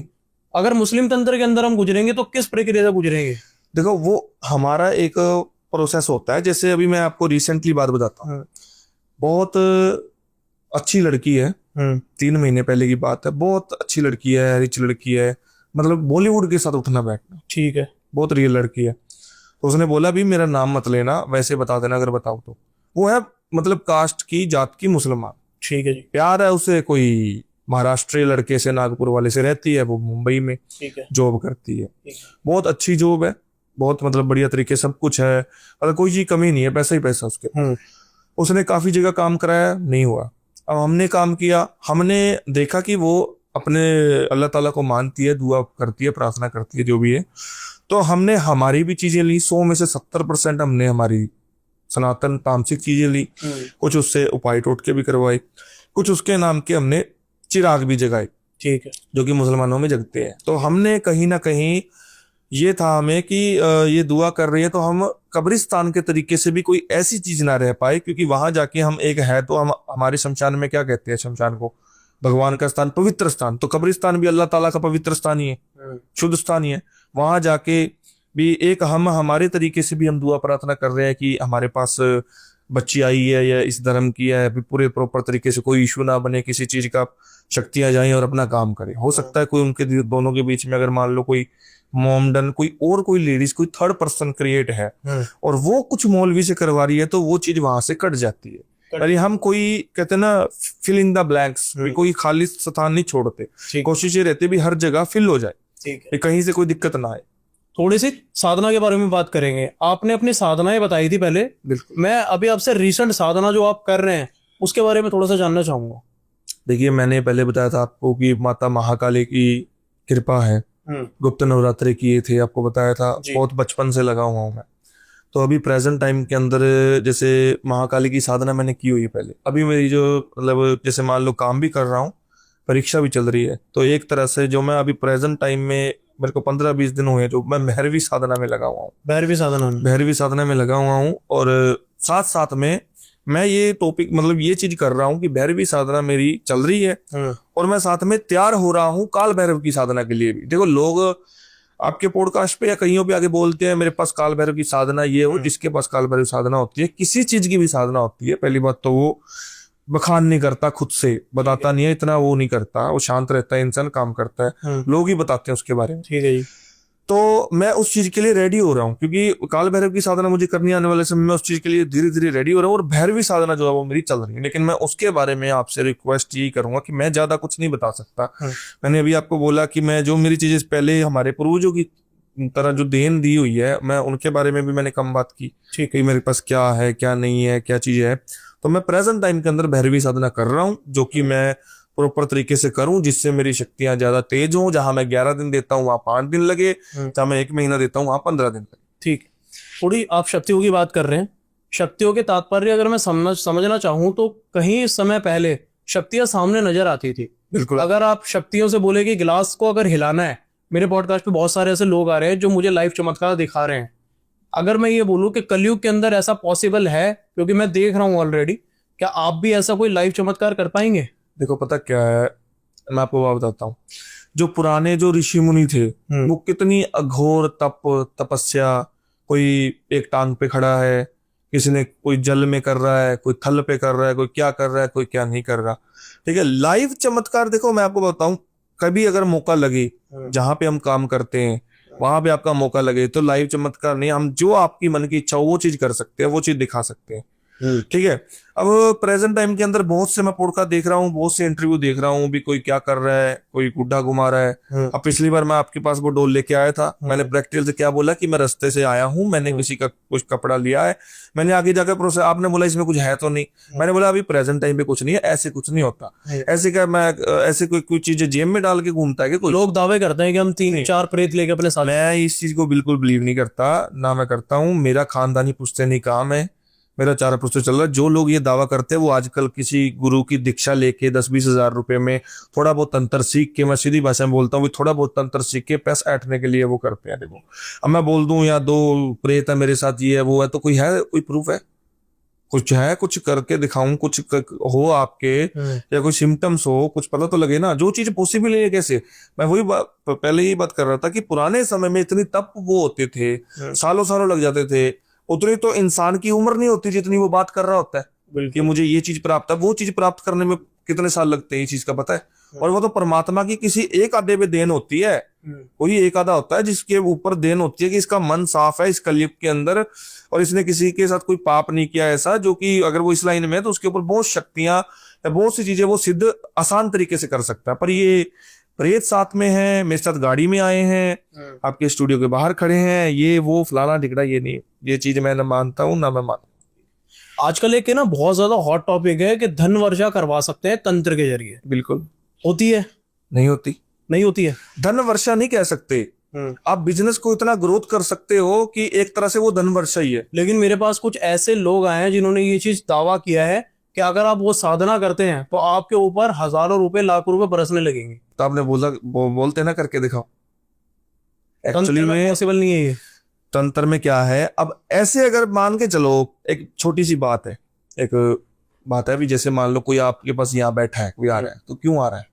अगर मुस्लिम तंत्र के अंदर हम गुजरेंगे तो किस प्रक्रिया से गुजरेंगे? देखो, वो हमारा एक प्रोसेस होता है। जैसे अभी मैं आपको रिसेंटली बात बताता हूँ। बहुत अच्छी लड़की है, 3 महीने पहले की बात है। बहुत अच्छी लड़की है, रिच लड़की है, मतलब बॉलीवुड के साथ उठना बैठना। ठीक है। बहुत रियल लड़की है। तो उसने बोला भी मेरा नाम मत लेना, वैसे बता देना अगर बताओ तो। वो है मतलब कास्ट की, जात की मुसलमान। ठीक है जी। प्यार है उसे कोई महाराष्ट्र लड़के से, नागपुर वाले से रहती है। वो मुंबई में जॉब करती है। बहुत अच्छी जॉब है, बहुत मतलब बढ़िया तरीके सब कुछ है, मतलब कोई चीज कमी नहीं है, पैसा ही पैसा उसके। उसने काफी जगह काम कराया, नहीं हुआ। अब हमने काम किया, हमने देखा कि वो अपने अल्लाह ताला को मानती है, दुआ करती है, प्रार्थना करती है, जो भी है। तो हमने हमारी भी चीजें ली, 100 में से 70% हमने हमारी सनातन तामसिक चीजें ली। कुछ उससे उपाय टोटके भी करवाए, कुछ उसके नाम के हमने चिराग भी जगाए। ठीक है। जो कि मुसलमानों में जगते हैं। तो हमने कहीं ना कहीं ये था हमें कि ये दुआ कर रही है तो हम कब्रिस्तान के तरीके से भी कोई ऐसी चीज ना रह पाए, क्योंकि वहां जाके हम एक है तो हम हमारे शमशान में क्या कहते हैं, शमशान को भगवान का स्थान, पवित्र स्थान। तो कब्रिस्तान भी अल्लाह ताला का पवित्र स्थान ही है, शुद्ध स्थान ही है। वहां जाके भी एक हम हमारे तरीके से भी हम दुआ प्रार्थना कर रहे हैं कि हमारे पास बच्ची आई है या इस धर्म की है, अभी पूरे प्रॉपर तरीके से कोई इशू ना बने, किसी चीज का शक्तियां जाएं और अपना काम करें। हो सकता है कोई उनके दोनों के बीच में अगर मान लो कोई मोमडन, कोई लेडीज, कोई थर्ड पर्सन क्रिएट है और वो कुछ मौलवी से करवा रही है, तो वो चीज वहां से कट जाती है। अरे हम कोई कहते हैं ना फिल इन द ब्लैंक्स, कोई खाली स्थान नहीं छोड़ते। कोशिश ये रहती है भी हर जगह फिल हो जाए, कहीं से कोई दिक्कत ना आए। थोड़ी सी साधना के बारे में बात करेंगे। आपने अपनी साधनाएं बताई थी पहले, मैं अभी आपसे रिसेंट साधना जो आप कर रहे हैं उसके बारे में थोड़ा सा जानना चाहूंगा। देखिए, मैंने पहले बताया था आपको कि माता महाकाली की कृपा है, गुप्त नवरात्रि किए थे, आपको बताया था। बहुत बचपन से लगा हुआ हूँ मैं। तो अभी प्रेजेंट टाइम के अंदर जैसे महाकाली की साधना मैंने की हुई है पहले। अभी मेरी जो मतलब जैसे मान लो काम भी कर रहा हूँ, परीक्षा भी चल रही है, तो एक तरह से जो मैं अभी प्रेजेंट टाइम में मेरे को 15-20 दिन हुए जो मैं भैरवी साधना में लगा हुआ हूँ। भैरवी साधना में लगा हुआ हूँ। और साथ साथ में मैं ये टॉपिक मतलब ये चीज कर रहा हूँ कि भैरवी साधना मेरी चल रही है और मैं साथ में तैयार हो रहा हूँ काल भैरव की साधना के लिए भी। देखो, लोग आपके पॉडकास्ट पे या कहीं पे आगे बोलते हैं मेरे पास काल भैरव की साधना ये हो, जिसके पास काल भैरव साधना होती है, किसी चीज की भी साधना होती है, पहली बात तो वो बखान नहीं करता, खुद से बताता नहीं है, इतना वो नहीं करता, वो शांत रहता है, इंसान काम करता है, लोग ही बताते हैं उसके बारे में। ठीक है जी। तो मैं उस चीज के लिए रेडी हो रहा हूँ, क्योंकि काल भैरव की साधना मुझे करनी आने वाले समय में, उस चीज के लिए धीरे धीरे रेडी हो रहा हूँ। और भैरवी साधना जो है वो मेरी चल रही है, लेकिन मैं उसके बारे में आपसे रिक्वेस्ट यही करूंगा कि मैं ज्यादा कुछ नहीं बता सकता। मैंने अभी आपको बोला कि मैं जो मेरी चीजें पहले हमारे पूर्वजों की तरह जो देन दी हुई है, मैं उनके बारे में भी मैंने कम बात की। ठीक है, मेरे पास क्या है क्या नहीं है, क्या चीज है। तो मैं प्रेजेंट टाइम के अंदर भैरवी साधना कर रहा हूँ, जो कि मैं प्रॉपर तरीके से करूं, जिससे मेरी शक्तियां ज्यादा तेज हों। जहां मैं 11 दिन देता हूं वहां 5 दिन लगे, जहां मैं 1 महीना देता हूं वहां 15 दिन लगे। ठीक। थोड़ी आप शक्तियों की बात कर रहे हैं, शक्तियों के तात्पर्य अगर मैं समझना चाहूं तो कहीं समय पहले शक्तियां सामने नजर आती थी। बिल्कुल। अगर आप शक्तियों से बोले कि गिलास को अगर हिलाना है, मेरे पॉडकास्ट पे बहुत सारे ऐसे लोग आ रहे हैं जो मुझे लाइव चमत्कार दिखा रहे हैं। अगर मैं ये बोलूं कि कलयुग के अंदर ऐसा पॉसिबल है, क्योंकि मैं देख रहा हूं ऑलरेडी, क्या आप भी ऐसा कोई लाइव चमत्कार कर पाएंगे? देखो, पता क्या है, मैं आपको बात बताता हूँ। जो पुराने जो ऋषि मुनि थे वो कितनी अघोर तपस्या, कोई एक टांग पे खड़ा है, किसी ने कोई जल में कर रहा है, कोई थल पे कर रहा है, कोई क्या कर रहा है, कोई क्या नहीं कर रहा। ठीक है, लाइव चमत्कार देखो मैं आपको बताऊं, कभी अगर मौका लगे जहां पे हम काम करते हैं वहां पे आपका मौका लगे तो लाइव चमत्कार नहीं, हम जो आपकी मन की इच्छा हो वो चीज कर सकते हैं, वो चीज दिखा सकते हैं। ठीक है। अब प्रेजेंट टाइम के अंदर बहुत से मैं पॉडकास्ट देख रहा हूँ, बहुत से इंटरव्यू देख रहा हूँ, भी कोई क्या कर रहा है, कोई गुड्डा घुमा रहा है। अब पिछली बार मैं आपके पास वो डोल लेके आया था, मैंने प्रैक्टिकल से क्या बोला कि मैं रास्ते से आया हूँ, मैंने किसी का कुछ कपड़ा लिया है, मैंने आगे जाकर प्रोसेस, आपने बोला इसमें कुछ है तो नहीं, मैंने बोला अभी प्रेजेंट टाइम पे कुछ नहीं है, ऐसे कुछ नहीं होता। ऐसे क्या मैं ऐसे कोई चीजें जेब में डाल के घूमता है कि कोई? लोग दावे करते हैं कि हम 3-4 प्रेत लेके अपने साथ। मैं इस चीज को बिल्कुल बिलीव नहीं करता, ना मैं करता हूँ। मेरा खानदानी पुश्तैनी काम है, मेरा 4 पुश्ते चल रहा है। जो लोग ये दावा करते हैं वो आजकल किसी गुरु की दीक्षा लेके 10-20 हजार रुपए में थोड़ा बहुत तंत्र सीख के, मैं सीधी भाषा में बोलता हूँ, थोड़ा बहुत तंत्र सीख के पैसा ऐंठने के लिए वो करते हैं। देखो अब मैं बोल दूं या 2 प्रेत है मेरे साथ, ये है वो है, तो कोई है, कोई प्रूफ है, कुछ है, कुछ करके दिखाऊं, कुछ हो आपके या कोई सिम्टम्स हो, कुछ पता तो लगे ना। जो चीज पॉसिबल है कैसे? मैं वही पहले ही बात कर रहा था कि पुराने समय में इतनी तप वो होते थे, सालों सालों लग जाते थे, उतनी तो इंसान की उम्र नहीं होती जितनी वो बात कर रहा होता है कि मुझे ये चीज प्राप्त है। वो चीज प्राप्त करने में कितने साल लगते हैं ये चीज का पता है? और वो तो परमात्मा की किसी एक आधे पे देन होती है, कोई एक आधा होता है जिसके ऊपर देन होती है कि इसका मन साफ है इस कलयुग के अंदर, और इसने किसी के साथ कोई पाप नहीं किया ऐसा, जो कि अगर वो इस लाइन में है तो उसके ऊपर बहुत शक्तियां या बहुत सी चीजें वो सिद्ध आसान तरीके से कर सकता है। पर ये प्रेत साथ में है, मेरे साथ गाड़ी में आए हैं, आपके स्टूडियो के बाहर खड़े हैं, ये वो फलाना टिकड़ा, ये नहीं, ये चीज मैं ना मानता हूँ ना मैं मानता। आजकल एक ना बहुत ज्यादा हॉट टॉपिक है कि धन वर्षा करवा सकते हैं तंत्र के जरिए। बिल्कुल होती है? नहीं होती, नहीं होती है। धन वर्षा नहीं कह सकते, आप बिजनेस को इतना ग्रोथ कर सकते हो कि एक तरह से वो धन वर्षा ही है। लेकिन मेरे पास कुछ ऐसे लोग आए हैं जिन्होंने ये चीज दावा किया है कि अगर आप वो साधना करते हैं तो आपके ऊपर हजारों रुपए, लाखों रुपए बरसने लगेंगे। तो आपने बोलते ना करके दिखाओ। एक्चुअली में पॉसिबल नहीं है ये। तंत्र में क्या है, अब ऐसे अगर मान के चलो, एक छोटी सी बात है, एक बात है भी, जैसे मान लो कोई आपके पास यहाँ बैठा है, कोई आ रहा है, तो क्यों आ रहा है,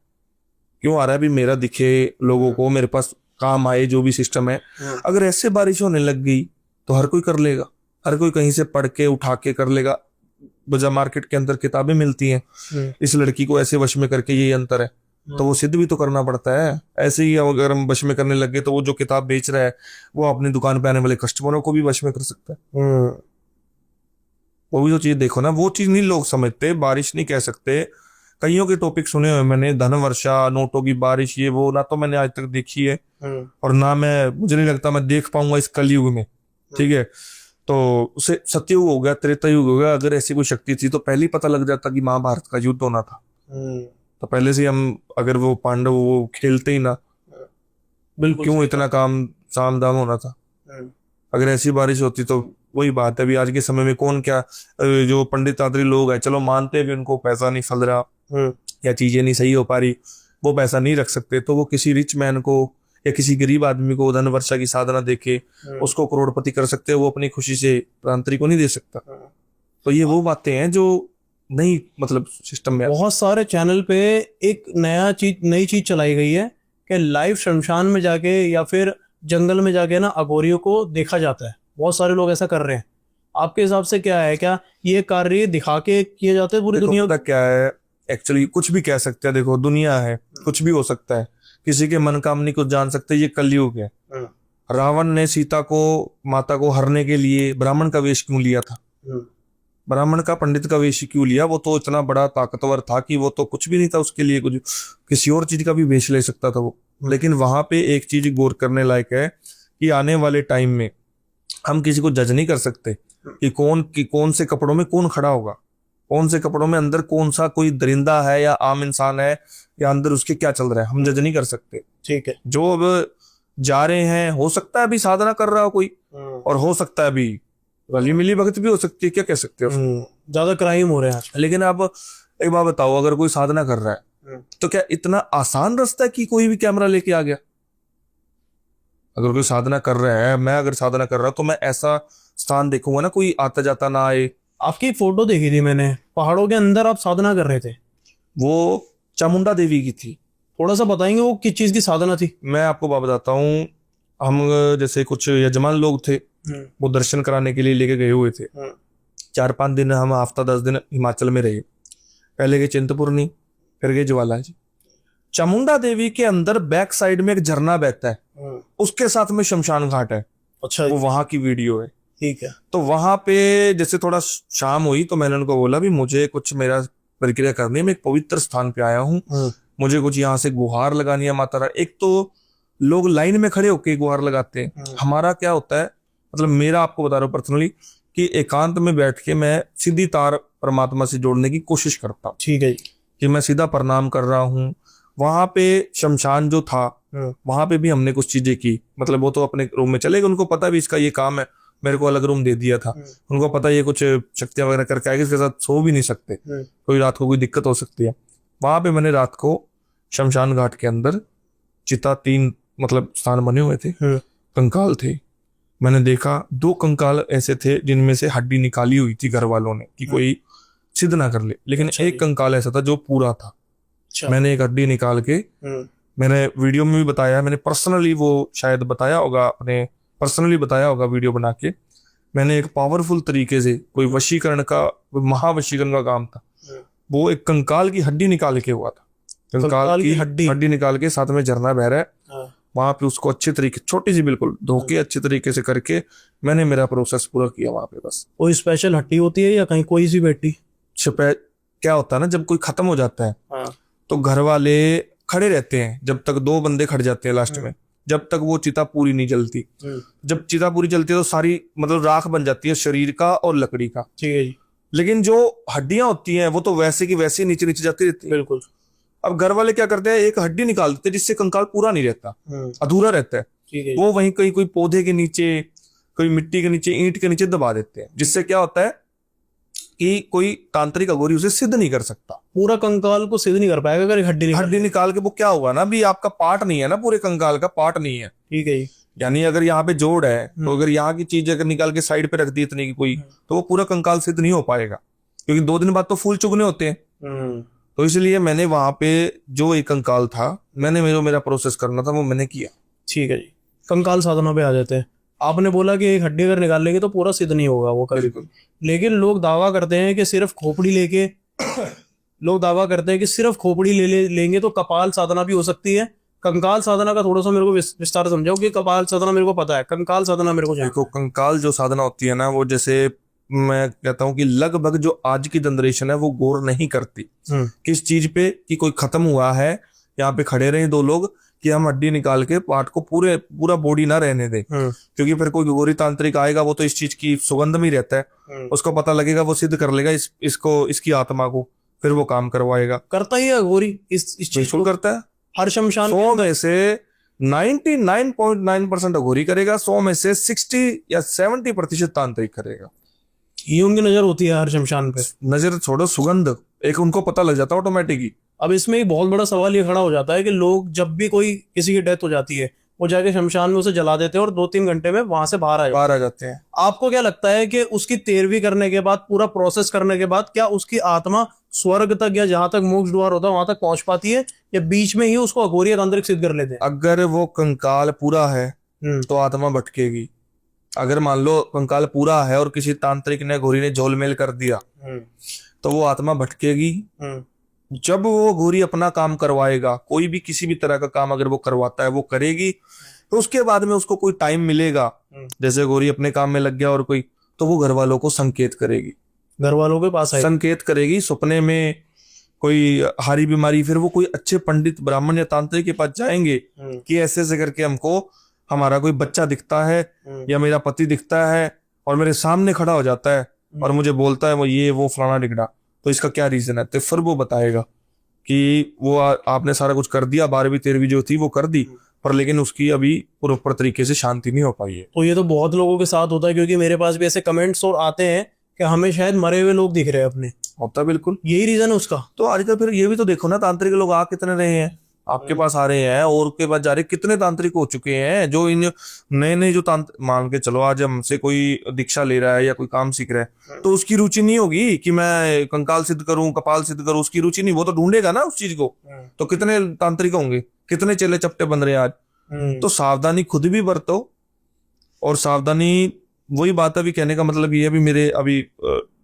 क्यों आ रहा है भी? मेरा दिखे लोगों को, मेरे पास काम आए, जो भी सिस्टम है। अगर ऐसे बारिश होने लग गई तो हर कोई कर लेगा, हर कोई कहीं से पढ़ के उठा के कर लेगा। बाजार मार्केट के अंदर किताबें मिलती हैं, इस लड़की को ऐसे वश में करके ये अंतर है, तो वो सिद्ध भी तो करना पड़ता है। ऐसे ही अगर हम वश में करने लगे तो वो जो किताब बेच रहा है वो अपनी दुकान पे आने वाले कस्टमरों को भी वश में कर सकता है। वो भी तो चीज देखो ना, वो चीज नहीं लोग समझते। बारिश नहीं कह सकते, कईयों के टॉपिक सुने हुए मैंने, धन वर्षा, नोटों की बारिश, ये वो, ना तो मैंने आज तक देखी है और ना मुझे नहीं लगता मैं देख पाऊंगा इस कलयुग में। ठीक है, तो उसे सतयुग हो गया, त्रेता युग हो गया, अगर ऐसी कोई शक्ति थी तो पहले ही पता लग जाता कि महाभारत का युद्ध होना था। तो पहले से हम, अगर वो पांडव वो खेलते ही ना, बिल्कुल क्यों इतना काम साम दाम होना था? अगर ऐसी बारिश होती तो वही बात है। अभी आज के समय में कौन क्या, जो पंडित आदरी लोग हैं, चलो मानते हैं भी उनको पैसा नहीं फल रहा या चीजें नहीं सही हो पा रही, वो पैसा नहीं रख सकते, तो वो किसी रिच मैन को या किसी गरीब आदमी को धन वर्षा की साधना देके उसको करोड़पति कर सकते हैं, वो अपनी खुशी से प्रांतरी को नहीं दे सकता। तो ये वो बातें हैं जो नहीं, मतलब सिस्टम में बहुत सारे चैनल पे एक नई चीज चलाई गई है कि लाइव शमशान में जाके या फिर जंगल में जाके ना अघोरियों को देखा जाता है। बहुत सारे लोग ऐसा कर रहे हैं। आपके हिसाब से क्या है, क्या ये कार्य दिखा के किए जाते हैं पूरी दुनिया? क्या है एक्चुअली, कुछ भी कह सकते हैं। देखो दुनिया है, कुछ भी हो सकता है, किसी के मन कामनी को जान सकते, ये कलयुग है। रावण ने सीता को, माता को हरने के लिए ब्राह्मण का वेश क्यों लिया था? ब्राह्मण का, पंडित का वेश क्यों लिया? वो तो इतना बड़ा ताकतवर था कि वो तो कुछ भी नहीं था उसके लिए, कुछ किसी और चीज का भी वेश ले सकता था वो। लेकिन वहां पे एक चीज गौर करने लायक है कि आने वाले टाइम में हम किसी को जज नहीं कर सकते कि कौन से कपड़ों में कौन खड़ा होगा, कौन से कपड़ों में अंदर कौन सा कोई दरिंदा है या आम इंसान है, या अंदर उसके क्या चल रहा है, हम जज नहीं कर सकते। ठीक है, जो अब जा रहे हैं, हो सकता है अभी साधना कर रहा हो कोई, और हो सकता है अभी रली मिली भगत भी हो सकती है, क्या कह सकते हो। ज्यादा क्राइम हो रहे हैं। लेकिन आप एक बात बताओ, अगर कोई साधना कर रहा है तो क्या इतना आसान रास्ता है कि कोई भी कैमरा लेके आ गया? अगर कोई साधना कर रहा है, मैं अगर साधना कर रहा हूं तो मैं ऐसा स्थान देखूंगा ना, कोई आता जाता ना आए। आपकी फोटो देखी थी मैंने, पहाड़ों के अंदर आप साधना कर रहे थे। वो चामुंडा देवी की थी। थोड़ा सा बताएंगे वो किस चीज की साधना थी? मैं आपको बात बताता हूँ। हम जैसे कुछ यजमान लोग थे, वो दर्शन कराने के लिए लेके गए हुए थे। 4-5 दिन, हम हफ्ता 10 दिन हिमाचल में रहे। पहले गए चिंतपूर्णी, फिर गए ज्वाला जी। चामुंडा देवी के अंदर बैक साइड में एक झरना बहता है, उसके साथ में शमशान घाट है। अच्छा, वो वहां की वीडियो है। ठीक है। तो वहां पे जैसे थोड़ा शाम हुई तो मैंने उनको बोला भी मुझे कुछ मेरा प्रक्रिया करनी है, मैं एक पवित्र स्थान पे आया हूँ, मुझे कुछ यहाँ से गुहार लगानी है माता रानी। एक तो लोग लाइन में खड़े होके गुहार लगाते हैं, हमारा क्या होता है, मतलब मेरा आपको बता रहा हूँ पर्सनली, कि एकांत में बैठ के मैं सीधी तार परमात्मा से जोड़ने की कोशिश करता हूँ। ठीक है जी। कि मैं सीधा प्रणाम कर रहा हूँ। वहां पे शमशान जो था, वहां पे भी हमने कुछ चीजें की, मतलब वो तो अपने रूम में चले गए, उनको पता भी इसका ये काम है, मेरे को अलग रूम दे दिया था। उनको पता ये कुछ शक्तियां वगैरह करके आएगी, इसके साथ सो भी नहीं सकते, कोई रात को कोई दिक्कत हो सकती है। वहां पे मैंने रात को शमशान घाट के अंदर चिता 3 मतलब स्थान बने हुए थे, कंकाल थे। मैंने देखा 2 कंकाल ऐसे थे जिनमें से हड्डी निकाली हुई थी घर वालों ने, कि कोई सिद्ध ना कर ले, लेकिन एक कंकाल ऐसा था जो पूरा था। मैंने एक हड्डी निकाल के, मैंने वीडियो में भी बताया, मैंने पर्सनली वो शायद बताया होगा, अपने पर्सनली बताया होगा वीडियो बना के। मैंने एक पावरफुल तरीके से, कोई वशीकरण का, महावशीकरण का काम था, वो एक कंकाल की हड्डी निकाल के हुआ था। कंकाल की हड्डी निकाल के, साथ में झरना बह रहा है, वहां पे उसको अच्छे तरीके, छोटी सी बिल्कुल धोके अच्छे तरीके से करके मैंने मेरा प्रोसेस पूरा किया वहां पे। बस कोई स्पेशल हड्डी होती है या कहीं कोई सी बेटी? क्या होता है ना, जब कोई खत्म हो जाता है तो घर वाले खड़े रहते हैं, जब तक 2 बंदे खड़ जाते हैं लास्ट में, जब तक वो चिता पूरी नहीं जलती। जब चिता पूरी जलती है तो सारी मतलब राख बन जाती है शरीर का और लकड़ी का। ठीक है जी। लेकिन जो हड्डियां होती हैं वो तो वैसे की वैसे नीचे नीचे जाती रहती है। बिल्कुल। अब घर वाले क्या करते हैं, एक हड्डी निकाल देते हैं जिससे कंकाल पूरा नहीं रहता, अधूरा रहता है। ठीक है। वो वहीं कहीं कोई पौधे के नीचे, कोई मिट्टी के नीचे, ईंट के नीचे दबा देते हैं, जिससे क्या होता है कि कोई तांत्रिक अघोरी उसे सिद्ध नहीं कर सकता। पूरा कंकाल को सिद्ध नहीं कर पाएगा अगर हड्डी निकाल के। वो क्या हुआ ना, भी आपका पार्ट नहीं है ना, पूरे कंकाल का पार्ट नहीं है। ठीक है जी। यानी अगर यहाँ पे जोड़ है तो अगर यहाँ की चीज अगर निकाल के साइड पे रख दी इतनी की कोई, तो वो पूरा कंकाल सिद्ध नहीं हो पाएगा, क्योंकि 2 दिन बाद तो फूल चुगने होते हैं। तो इसलिए मैंने वहां पे जो एक कंकाल था, मैंने मेरा प्रोसेस करना था, वो मैंने किया। ठीक है जी। कंकाल साधना पे आ जाते हैं। आपने बोला कि एक हड्डी अगर निकाल लेंगे तो पूरा सिद्ध नहीं होगा वो कभी। लेकिन लोग दावा करते हैं कि सिर्फ खोपड़ी लेके लोग दावा करते हैं कि सिर्फ खोपड़ी लेंगे तो कपाल साधना भी हो सकती है। कंकाल साधना का थोड़ा सा मेरे को विस्तार समझाओ, कि कपाल साधना मेरे को पता है, कंकाल साधना मेरे को देखो, कंकाल जो साधना होती है ना, वो जैसे मैं कहता हूँ कि लगभग जो आज की जनरेशन है वो गौर नहीं करती किस चीज पे, कि कोई खत्म हुआ है, यहाँ पे खड़े रहे 2 लोग कि हम हड्डी निकाल के पार्ट को पूरा बॉडी ना रहने दे, क्योंकि फिर कोई गौरी तांत्रिक आएगा, वो तो इस चीज की सुगंध में रहता है, उसको पता लगेगा, वो सिद्ध कर लेगा इसकी आत्मा को, फिर वो काम करवाएगा। करता ही है गौरी इस चीज को, करता है हर शमशान। 100 में से 99.9% अघोरी करेगा, 100 में से 60 या 70% तांत्रिक करेगा। ये उनकी नजर होती है हर शमशान पे। नजर छोड़ो, सुगंध एक उनको पता लग जाता है ऑटोमेटिकली। अब इसमें एक बहुत बड़ा सवाल ये खड़ा हो जाता है कि लोग जब भी कोई किसी की डेथ हो जाती है, वो जाके शमशान में उसे जला देते हैं और 2-3 घंटे में वहां से बाहर आ जाते हैं। आपको क्या लगता है कि उसकी 13वीं करने के बाद, पूरा प्रोसेस करने के बाद, क्या उसकी आत्मा स्वर्ग तक या जहां तक मोक्ष द्वार होता है वहां तक पहुंच पाती है, या बीच में ही उसको अघोरी तांत्रिक सिद्ध कर लेते हैं? अगर वो कंकाल पूरा है तो आत्मा भटकेगी। अगर मान लो कंकाल पूरा है और किसी तांत्रिक ने, घोरी ने झोलमेल कर दिया, तो वो आत्मा भटकेगी। जब वो घोरी अपना काम करवाएगा, कोई भी किसी भी तरह का काम अगर वो करवाता है, वो करेगी, तो उसके बाद में उसको कोई टाइम मिलेगा, जैसे घोरी अपने काम में लग गया और कोई, तो वो घर वालों को संकेत करेगी, घर वालों के पास संकेत करेगी। सपने में कोई हारी बीमारी, फिर वो कोई अच्छे पंडित, ब्राह्मण या तांत्रिक के पास जाएंगे कि ऐसे ऐसे करके हमको हमारा कोई बच्चा दिखता है या मेरा पति दिखता है और मेरे सामने खड़ा हो जाता है और मुझे बोलता है वो फलाना डिगड़ा, तो इसका क्या रीजन है। तो फिर वो बताएगा कि वो आपने सारा कुछ कर दिया, 12वीं 13वीं जो थी वो कर दी, पर लेकिन उसकी अभी प्रॉपर तरीके से शांति नहीं हो पाई है। तो ये तो बहुत लोगों के साथ होता है, क्योंकि मेरे पास भी ऐसे कमेंट्स और आते हैं कि हमें शायद मरे हुए लोग दिख रहे हैं अपने। होता बिल्कुल यही रीजन है उसका। तो आजकल फिर ये भी तो देखो ना, तांत्रिक लोग आ कितने रहे हैं। आपके पास आ रहे हैं और के पास जा रहे हैं, कितने तांत्रिक हो चुके हैं जो इन नए नए जो तांत्रिक, मान के चलो आज हमसे कोई दीक्षा ले रहा है या कोई काम सीख रहा है तो उसकी रुचि नहीं होगी कि मैं कंकाल सिद्ध करूं, कपाल सिद्ध करूं, उसकी रुचि नहीं, वो तो ढूंढेगा ना उस चीज को। तो कितने तांत्रिक होंगे, कितने चेले चपटे बन रहे हैं आज। तो सावधानी खुद भी बरतो, और सावधानी वही बात है, अभी कहने का मतलब ये है, अभी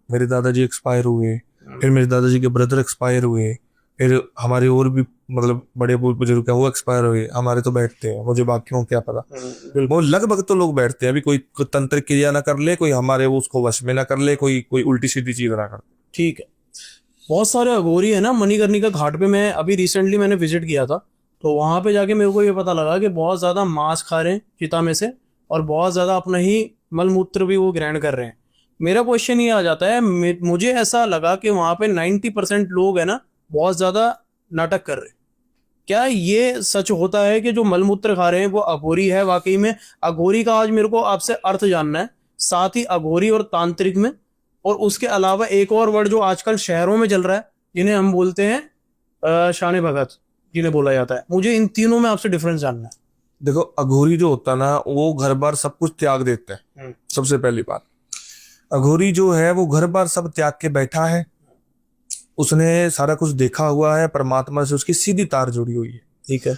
मेरे दादाजी एक्सपायर हुए, फिर मेरे दादाजी के ब्रदर एक्सपायर हुए, फिर हमारे और भी मतलब बड़े बुजुर्ग है वो एक्सपायर हुए, हमारे तो बैठते हैं, मुझे बाकियों को क्या पता। वो लगभग तो लोग बैठते हैं, अभी कोई तंत्र क्रिया ना कर ले, कोई हमारे वो उसको वश में ना कर ले, कोई उल्टी सीधी चीज ना कर। ठीक है। बहुत सारे अघोरी है ना मणिकर्णिका घाट पे। मैं अभी रिसेंटली मैंने विजिट किया था, तो वहां पे जाके मेरे को ये पता लगा कि बहुत ज्यादा मांस खा रहे हैं चिता में से, और बहुत ज्यादा अपना ही मलमूत्र भी वो ग्रहण कर रहे हैं। मेरा क्वेश्चन ये आ जाता है, मुझे ऐसा लगा कि वहां पे 90% लोग है ना बहुत ज्यादा नाटक कर रहे हैं। क्या ये सच होता है कि जो मलमूत्र खा रहे हैं वो अघोरी है वाकई में? अघोरी का आज मेरे को आपसे अर्थ जानना है, साथ ही अघोरी और तांत्रिक में, और उसके अलावा एक और वर्ड जो आजकल शहरों में चल रहा है जिन्हें हम बोलते हैं शाने भगत, जिन्हें बोला जाता है। मुझे इन तीनों में आपसे डिफरेंस जानना है। देखो, अघोरी जो होता है ना वो घर बार सब कुछ त्याग देता है। सबसे पहली बात, अघोरी जो है वो घर बार सब त्याग के बैठा है, उसने सारा कुछ देखा हुआ है, परमात्मा से उसकी सीधी तार जुड़ी हुई है। ठीक है।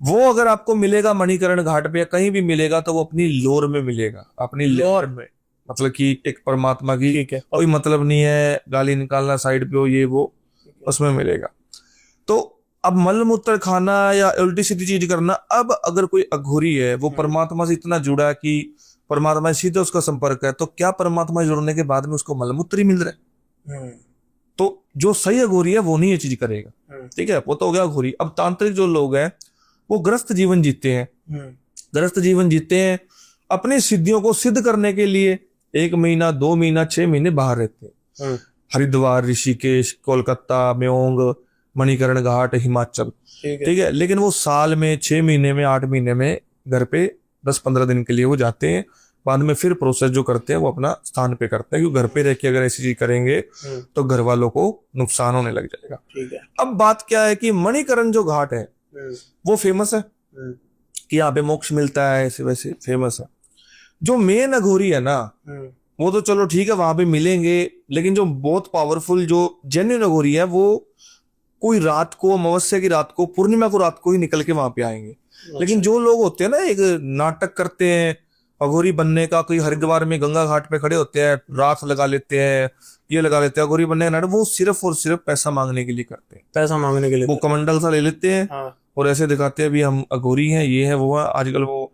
वो अगर आपको मिलेगा मणिकर्ण घाट पे या कहीं भी मिलेगा तो वो अपनी लोर में मिलेगा, अपनी लोर में, मतलब कि एक परमात्मा की। ठीक है। कोई मतलब नहीं है गाली निकालना साइड पे हो ये वो, उसमें मिलेगा। तो अब मलमूत्र खाना या उल्टी सीधी चीज करना, अब अगर कोई अघोरी है वो परमात्मा से इतना जुड़ा है कि परमात्मा से सीधे उसका संपर्क है, तो क्या परमात्मा जुड़ने के बाद में उसको मलमूत्र ही मिल रहा है? तो जो सही अघोरी है वो नहीं ये चीज करेगा। ठीक है, वो तो हो गया अघोरी। अब तांत्रिक जो लोग हैं वो ग्रस्त जीवन जीते हैं। ग्रस्त जीवन जीते हैं, अपनी सिद्धियों को सिद्ध करने के लिए 1 महीना 2 महीना 6 महीने बाहर रहते हैं। हरिद्वार, ऋषिकेश, कोलकाता, म्योंग, मणिकर्ण घाट, हिमाचल। ठीक है, लेकिन वो साल में 6 महीने में 8 महीने में घर पे 10-15 दिन के लिए वो जाते हैं। बाद में फिर प्रोसेस जो करते हैं वो अपना स्थान पे करते हैं, क्योंकि घर पे रह के अगर ऐसी चीज करेंगे तो घर वालों को नुकसान होने लग जाएगा। ठीक है। अब बात क्या है कि मणिकर्ण जो घाट है वो फेमस है कि यहाँ पे मोक्ष मिलता है, ऐसे वैसे फेमस है। जो मेन अघोरी है ना वो तो चलो ठीक है वहां पे मिलेंगे, लेकिन जो बहुत पावरफुल जो जेन्युइन अघोरी है वो कोई रात को, अमावस्या की रात को, पूर्णिमा को रात को ही निकल के वहां पे आएंगे। लेकिन जो लोग होते हैं ना एक नाटक करते हैं अघोरी बनने का, कोई हरिद्वार में गंगा घाट पे खड़े होते हैं, राख लगा लेते हैं, ये लगा लेते हैं अघोरी बनने का नाटक, वो सिर्फ और सिर्फ पैसा मांगने के लिए करते हैं। पैसा मांगने के लिए वो कमंडल सा ले लेते हैं और ऐसे दिखाते हैं भी हम अघोरी हैं, ये है वो है। आजकल वो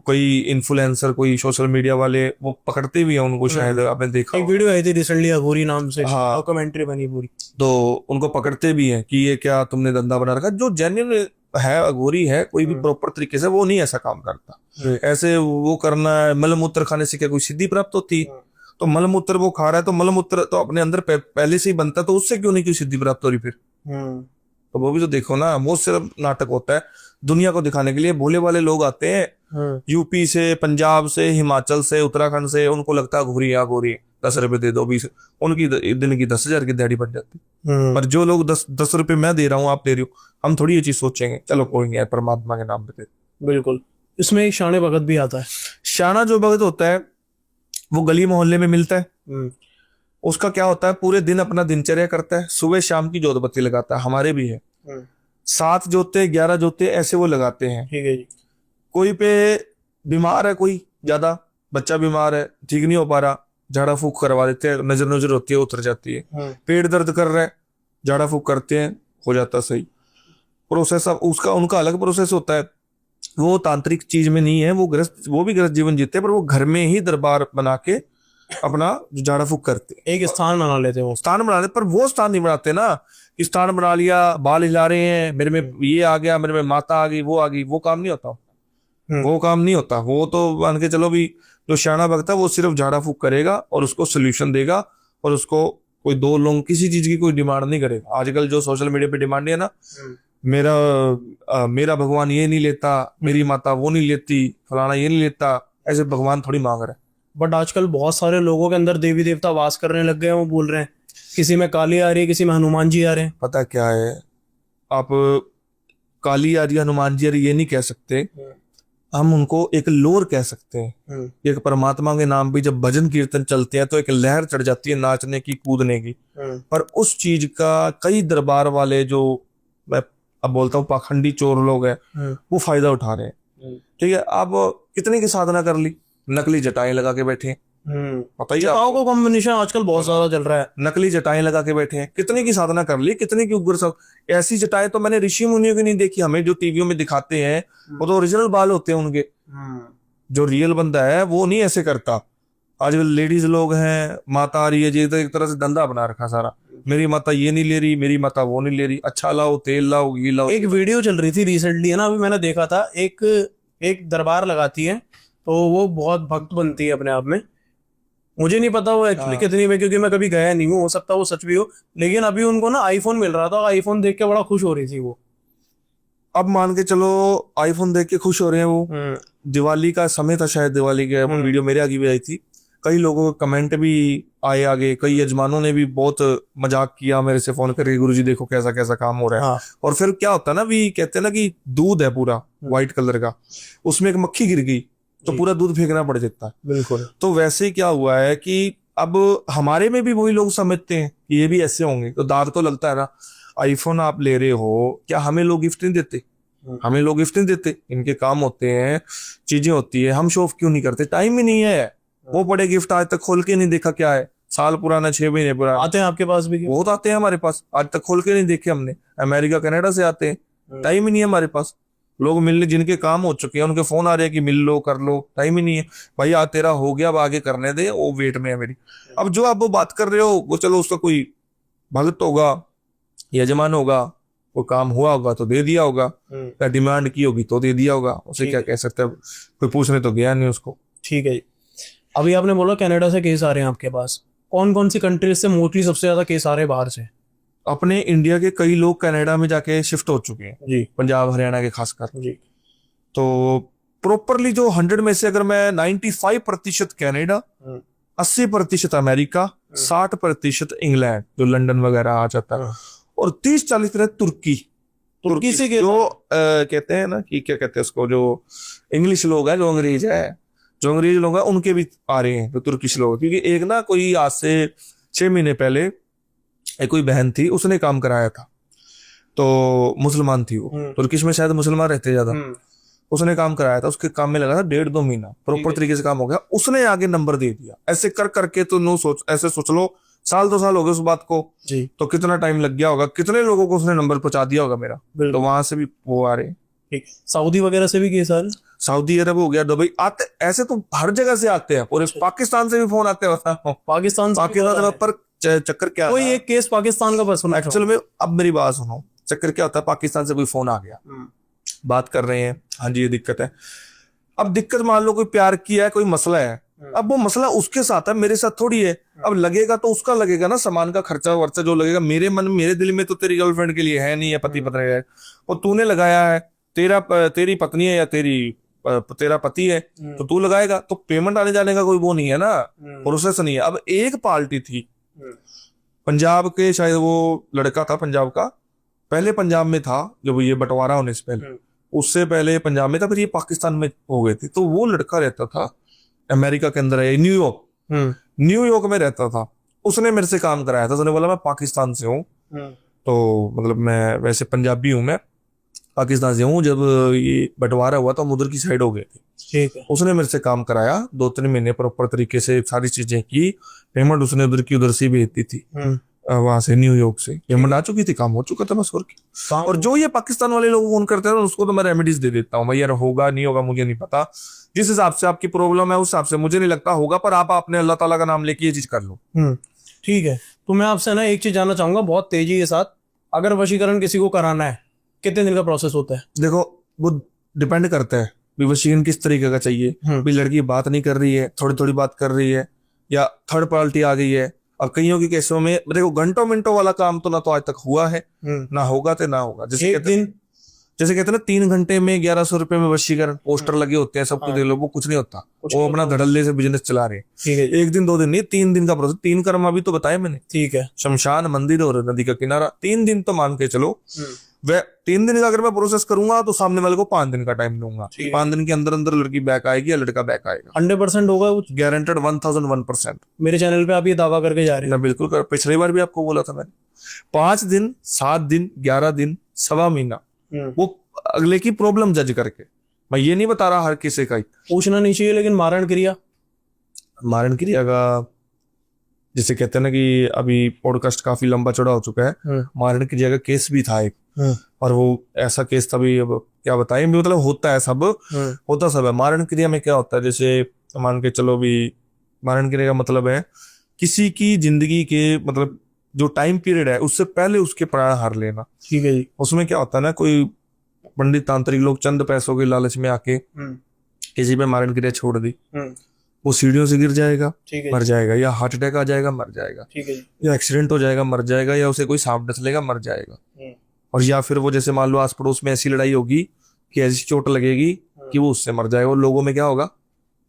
कोई इन्फ्लुएंसर, कोई सोशल मीडिया वाले वो पकड़ते भी हैं उनको, शायद आपने देखा। एक वीडियो आई थी रिसेंटली अघोरी नाम से, हाँ, कमेंट्री बनी पूरी, तो उनको पकड़ते भी हैं कि ये क्या तुमने धंधा बना रखा। जो जेन्युइन है अघोरी है, कोई भी प्रॉपर तरीके से वो नहीं ऐसा काम करता। ऐसे वो करना है, मलमूत्र खाने से क्या कोई सिद्धि प्राप्त होती? तो मलमूत्र वो खा रहा है तो मलमूत्र तो अपने अंदर पहले से ही बनता है, तो उससे क्यों नहीं कोई सिद्धि प्राप्त हो रही फिर? तो वो भी तो देखो ना, वो सिर्फ नाटक होता है दुनिया को दिखाने के लिए। भोले वाले लोग आते हैं यूपी से, पंजाब से, हिमाचल से, उत्तराखंड से, उनको लगता है अघोरी अघोरी, 10 रुपए दे दो, 20, उनकी दिन की 10,000 की दिहाड़ी बन जाती। पर जो लोग 10 रुपए मैं दे रहा हूँ, आप दे रही हो, हम थोड़ी ये चीज सोचेंगे चलो कोई नहीं परमात्मा के नाम पे दे। बिल्कुल। इसमें एक शाने भगत भी आता है। शाना जो भगत होता है वो गली मोहल्ले में मिलता है। उसका क्या होता है, पूरे दिन अपना दिनचर्या करता है, सुबह शाम की जोत बत्ती लगाता है। हमारे भी है 7 जोते 11 जोते ऐसे वो लगाते हैं। ठीक है जी। कोई पे बीमार है, कोई ज्यादा बच्चा बीमार है, ठीक नहीं हो पा रहा, झाड़ा फूक करवा देते हैं, नजर होती है उतर जाती है। पेट दर्द कर रहा है, झाड़ा फूक करते हैं, हो जाता सही। प्रोसेस उसका उनका अलग प्रोसेस होता है, वो तांत्रिक चीज में नहीं है। वो भी ग्रस्त जीवन जीते हैं, पर वो घर में ही दरबार बना के अपना झाड़ा फूक करते हैं। एक स्थान बना लेते हैं, वो स्थान बना लेते, पर वो स्थान नहीं बनाते ना कि स्थान बना लिया, बाल हिला रहे हैं, मेरे में ये आ गया, मेरे में माता आ गई, वो आ गई, वो काम नहीं होता। वो काम नहीं होता। वो तो मान के चलो भी जो शाना भक्त है वो सिर्फ झाड़ा फूक करेगा और उसको सोल्यूशन देगा, और उसको कोई 2 लोग किसी चीज की कोई डिमांड नहीं करेगा। आजकल जो सोशल मीडिया पे डिमांड है ना, मेरा भगवान ये नहीं लेता, मेरी माता वो नहीं लेती, फलाना ये नहीं लेता, ऐसे भगवान थोड़ी मांग रहा है। बट आजकल बहुत सारे लोगों के अंदर देवी देवता वास करने लग गए हैं। वो बोल रहे हैं किसी में काली आ रही है, किसी में हनुमान जी आ रहे हैं। पता क्या है, आप काली आर्य हनुमान जी ये नहीं कह सकते, हम उनको एक लोर कह सकते हैं। एक परमात्मा के नाम पे जब भजन कीर्तन चलते हैं तो एक लहर चढ़ जाती है नाचने की, कूदने की। पर उस चीज का कई दरबार वाले, जो मैं अब बोलता हूँ पाखंडी चोर लोग हैं, वो फायदा उठा रहे हैं। ठीक है, अब कितने की साधना कर ली, नकली जटाएं लगा के बैठे हैं। पता ही जटाओं का कॉम्बिनेशन आजकल बहुत ज्यादा चल रहा है। नकली जटाएं लगा के बैठे हैं, कितने की साधना कर ली, कितने की उग्र सब। ऐसी जटाएं तो मैंने ऋषि मुनियों की नहीं देखी, हमें जो टीवियों में दिखाते हैं वो तो ओरिजिनल बाल होते हैं उनके। जो रियल बंदा है वो नहीं ऐसे करता। आज लेडीज लोग हैं, माता आ रही है जी, तो एक तरह से धंधा बना रखा सारा, मेरी माता ये नहीं ले रही, मेरी माता वो नहीं ले रही, अच्छा लाओ, तेल लाओ, घी लाओ। एक वीडियो चल रही थी रिसेंटली है ना, अभी मैंने देखा था, एक दरबार लगाती है तो वो बहुत भक्त बनती है अपने आप में। मुझे नहीं पता वो एक्चुअली कितनी में, क्योंकि मैं कभी गया नहीं हूँ, हो सकता है वो सच भी हो। लेकिन अभी उनको ना आईफोन मिल रहा था, आईफोन देख के बड़ा खुश हो रही थी वो। अब मान के चलो आईफोन देख के खुश हो रहे हैं वो। दिवाली का समय था शायद, दिवाली के वीडियो मेरे आगे भी आई थी, कई लोगों के कमेंट भी आए आगे, कई यजमानों ने भी बहुत मजाक किया मेरे से फोन करके, गुरुजी देखो कैसा कैसा काम हो रहा है। और फिर क्या होता है ना, भी कहते हैं ना कि दूध है पूरा व्हाइट कलर का, उसमें एक मक्खी गिर गई तो पूरा दूध फेंकना पड़ जाता है। बिल्कुल। तो वैसे क्या हुआ है कि अब हमारे में भी वही लोग समझते हैं कि ये भी ऐसे होंगे, तो दाग तो लगता है ना। आईफोन आप ले रहे हो, क्या हमें लोग गिफ्ट नहीं देते? हमें लोग गिफ्ट नहीं देते, इनके काम होते हैं, चीजें होती है, हम शो ऑफ क्यों नहीं करते? टाइम ही नहीं है। वो बड़े गिफ्ट आज तक खोल के नहीं देखा क्या है, साल पुराना, 6 महीने पुराना। आते हैं आपके पास भी? बहुत आते हैं हमारे पास, आज तक खोल के नहीं देखे हमने। अमेरिका कनाडा से आते हैं, टाइम ही नहीं है हमारे पास। लोग मिलने, जिनके काम हो चुके हैं उनके फोन आ रहे हैं कि मिल लो, कर लो, टाइम ही नहीं है। भाई आज तेरा हो गया, अब आगे करने दे, वो वेट में है मेरी। अब जो आप वो बात कर रहे हो वो चलो उसका कोई भगत होगा, यजमान होगा, वो काम हुआ होगा तो दे दिया होगा, या डिमांड की होगी तो दे दिया होगा, उसे क्या कह सकते हैं, कोई पूछने तो गया नहीं उसको। ठीक है जी। अभी आपने बोला कनाडा से केस आ रहे हैं आपके पास, कौन कौन सी कंट्रीज से मोस्टली सबसे ज्यादा केस आ रहे हैं बाहर से? अपने इंडिया के कई लोग कनाडा में जाके शिफ्ट हो चुके हैं जी, पंजाब हरियाणा के खासकर जी। तो प्रॉपरली जो 100 में से अगर मैं 95% कनाडा, 80% अमेरिका, 60% इंग्लैंड जो लंदन वगैरह आ जाता है, और 30-40 तुर्की से जो कहते हैं ना कि क्या कहते हैं उसको, जो इंग्लिश लोग हैं, जो अंग्रेज लोग हैं, उनके भी आ रहे हैं, तो तुर्किश लोग। क्योंकि एक ना कोई आज से 6 महीने पहले एक कोई बहन थी, उसने काम कराया था, तो मुसलमान थी वो, तुर्किश में शायद मुसलमान रहते ज्यादा। उसने काम कराया था, उसके काम में लगा था 1.5-2 महीना, प्रॉपर तरीके से काम हो गया, उसने आगे नंबर दे दिया। ऐसे कर करके तो ऐसे सोच लो, 1-2 साल हो गए उस बात को जी, तो कितना टाइम लग गया होगा, कितने लोगों को उसने नंबर पहुंचा दिया होगा मेरा। तो वहां से भी वो आ रहे हैं। ठीक, सऊदी वगैरह से भी केस आ रहे हैं, सऊदी अरब हो गया, दुबई आते, ऐसे तो हर जगह से आते हैं। पूरे पाकिस्तान से भी फोन आते हैं, पाकिस्तान पर चक्कर क्या, कोई एक केस पाकिस्तान का बस सुना एक्चुअल में। अब मेरी बात सुनो, चक्कर क्या होता है, पाकिस्तान से कोई फोन आ गया, बात कर रहे हैं, हाँ जी ये दिक्कत है। अब दिक्कत मान लो कोई प्यार किया है, कोई मसला है, अब वो मसला उसके साथ है, मेरे साथ थोड़ी है। अब लगेगा तो उसका लगेगा ना, सामान का खर्चा वर्चा जो लगेगा, मेरे मन में, मेरे दिल में तो तेरी गर्लफ्रेंड के लिए है नहीं है, पति पत्नी है, और तूने लगाया है, तेरी पत्नी है या तेरा पति है, तो तू लगाएगा, तो पेमेंट आने जाने का कोई वो नहीं है ना, प्रोसेस नहीं है। अब एक पार्टी थी पंजाब के, शायद वो लड़का था पंजाब का, पहले पंजाब में था जब ये बंटवारा होने से पहले, उससे पहले पंजाब में था, फिर ये पाकिस्तान में हो गए थे। तो वो लड़का रहता था अमेरिका के अंदर है, न्यूयॉर्क में रहता था। उसने मेरे से काम कराया था, उसने बोला मैं पाकिस्तान से हूँ, तो मतलब मैं वैसे पंजाबी हूँ, मैं पाकिस्तान से हूँ, जब ये बंटवारा हुआ तो हम उधर की साइड हो गए थे। ठीक है, उसने मेरे से काम कराया, 2-3 महीने प्रॉपर तरीके से सारी चीजें की, पेमेंट उसने उधर की उधर से भेजती थी, वहां से न्यूयॉर्क से पेमेंट आ चुकी थी, काम हो चुका था बस। और जो ये पाकिस्तान वाले लोग फोन करते हैं उसको तो मैं रेमेडीज दे देता हूँ, भाई यार होगा नहीं होगा मुझे नहीं पता, जिस हिसाब से आपकी प्रॉब्लम है उस हिसाब से मुझे नहीं लगता होगा, पर आप अपने अल्लाह ताला का नाम लेके ये चीज कर लो। ठीक है, तो मैं आपसे ना एक चीज जानना चाहूंगा बहुत तेजी के साथ, अगर वशीकरण किसी को कराना है कितने दिन का प्रोसेस होता है? देखो वो डिपेंड करता है भी वशीकरण किस तरीके का चाहिए, भी लड़की बात नहीं कर रही है, थोड़ी थोड़ी बात कर रही है, या थर्ड पार्टी आ गई है। और कईयों के केसों में देखो घंटों मिनटों वाला काम तो ना तो आज तक हुआ है, ना होगा तो ना होगा। जैसे कहते हैं ना 3 घंटे में 1100 रुपए में वशीकरण, पोस्टर लगे होते हैं, सबको दे लो, वो कुछ नहीं होता, वो अपना धड़ल्ले से बिजनेस चला रहे हैं। ठीक है, 1 दिन 2 दिन नहीं, 3 दिन का प्रोसेस। 3 कर्म अभी तो बताए मैंने। ठीक है, शमशान, मंदिर और नदी का किनारा, 3 दिन तो मान के चलो वह 3 दिन का अगर मैं प्रोसेस करूंगा तो सामने वाले को 5 दिन का टाइम दूंगा, 5 दिन के अंदर अंदर लड़की बैक आएगी या लड़का बैक आएगा। 100% होगा वो। गारंटेड 1001%। मेरे चैनल पे आप ये दावा करके जा रहे हैं? मैं बिल्कुल पिछली बार भी आपको बोला था मैंने, 5 दिन, 7 दिन, 11 दिन, सवा महीना, वो अगले की प्रॉब्लम जज करके। मैं ये नहीं बता रहा हर किसी का ही पूछना नहीं चाहिए, लेकिन मारण क्रिया का जिसे कहते हैं ना कि अभी पॉडकास्ट काफी लंबा चौड़ा हो चुका है, मारण क्रिया का केस भी था एक, और वो ऐसा केस था भी, अब क्या बताएं, मतलब होता है सब, होता सब है। मारण क्रिया में क्या होता है, जैसे मान के चलो भी, मारण क्रिया का मतलब है किसी की जिंदगी के मतलब जो टाइम पीरियड है उससे पहले उसके प्राण हार लेना। ठीक है जी। उसमें क्या होता है ना, कोई पंडित तांत्रिक लोग चंद पैसों के लालच में आके किसी पे मारण क्रिया छोड़ दी, वो सीढ़ियों से गिर जाएगा, मर जाएगा, या हार्ट अटैक आ जाएगा, मर जाएगा, ठीक है, या एक्सीडेंट हो जाएगा, मर जाएगा, या उसे कोई सांप डस लेगा, मर जाएगा। और या फिर वो जैसे मान लो आस पड़ोस में ऐसी लड़ाई होगी कि ऐसी चोट लगेगी कि वो उससे मर जाएगा। और लोगों में क्या होगा,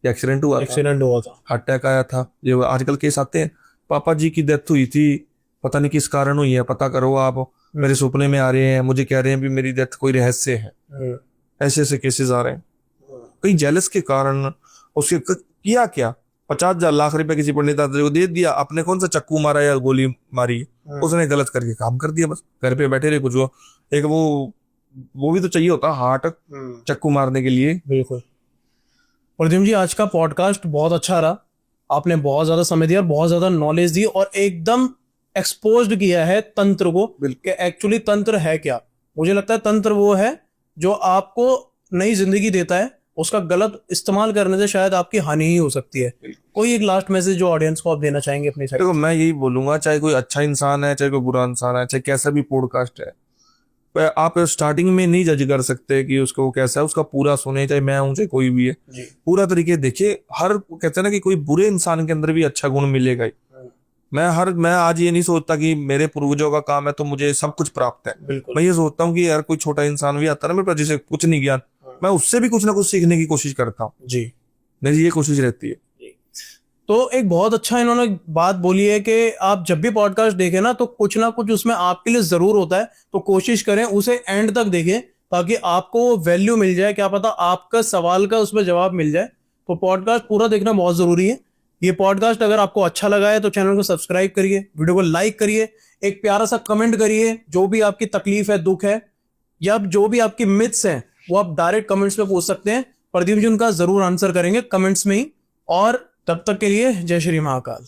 एक्सीडेंट हुआ था, हार्ट अटैक आया था। ये आजकल केस आते हैं, पापा जी की डेथ हुई थी, पता नहीं किस कारण हुई है, पता करो आप, मेरे सपने में आ रहे हैं, मुझे कह रहे हैं भी मेरी डेथ कोई रहस्य है। ऐसे ऐसे केसेस आ रहे हैं। कई जेलस के कारण उसके किया क्या, 50,000 लाख रुपए किसी पंडित को दे दिया, आपने कौन सा चक्कू मारा या गोली मारी, उसने गलत करके काम कर दिया, बस घर पे बैठे रहे कुछ हुआ। एक वो भी तो चाहिए होता हार्ट चक्कू मारने के लिए। बिल्कुल। प्रद्युम्न जी, आज का पॉडकास्ट बहुत अच्छा रहा, आपने बहुत ज्यादा समय दिया, बहुत ज्यादा नॉलेज दी, और एकदम एक्सपोज्ड किया है तंत्र को कि एक्चुअली तंत्र है क्या। मुझे लगता है तंत्र वो है जो आपको नई जिंदगी देता है, उसका गलत इस्तेमाल करने से शायद आपकी हानि ही हो सकती है। कोई एक लास्ट मैसेज जो ऑडियंस को आप देना चाहेंगे अपनी साइड? देखो, मैं यही बोलूंगा, चाहे कोई अच्छा इंसान है, चाहे कोई बुरा इंसान है, चाहे कैसा भी पॉडकास्ट है, आप स्टार्टिंग में नहीं जज कर सकते कि उसको कैसा है, उसका पूरा सुने, चाहे मैं हूं चाहे कोई भी है, पूरा तरीके देखिए। हर कहते हैं ना कि कोई बुरे इंसान के अंदर भी अच्छा गुण मिलेगा ही। मैं आज ये नहीं सोचता कि मेरे पूर्वजों का काम है तो मुझे सब कुछ प्राप्त है। मैं ये सोचता हूँ कि यार कोई छोटा इंसान भी आता है ना मेरे पास, जिसे कुछ नहीं ज्ञान, मैं उससे भी कुछ ना कुछ सीखने की कोशिश करता हूँ जी। मेरी ये कोशिश रहती है। तो एक बहुत अच्छा इन्होंने बात बोली है कि आप जब भी पॉडकास्ट देखें ना, तो कुछ ना कुछ उसमें आपके लिए जरूर होता है, तो कोशिश करें उसे एंड तक देखें ताकि आपको वैल्यू मिल जाए, क्या पता आपका सवाल का उसमें जवाब मिल जाए। तो पॉडकास्ट पूरा देखना बहुत जरूरी है। ये पॉडकास्ट अगर आपको अच्छा लगा है तो चैनल को सब्सक्राइब करिए, वीडियो को लाइक करिए, एक प्यारा सा कमेंट करिए, जो भी आपकी तकलीफ है, दुख है, या जो भी आपकी मिथ्स हैं वो आप डायरेक्ट कमेंट्स में पूछ सकते हैं। प्रदीप जी उनका जरूर आंसर करेंगे कमेंट्स में ही। और तब तक के लिए जय श्री महाकाल।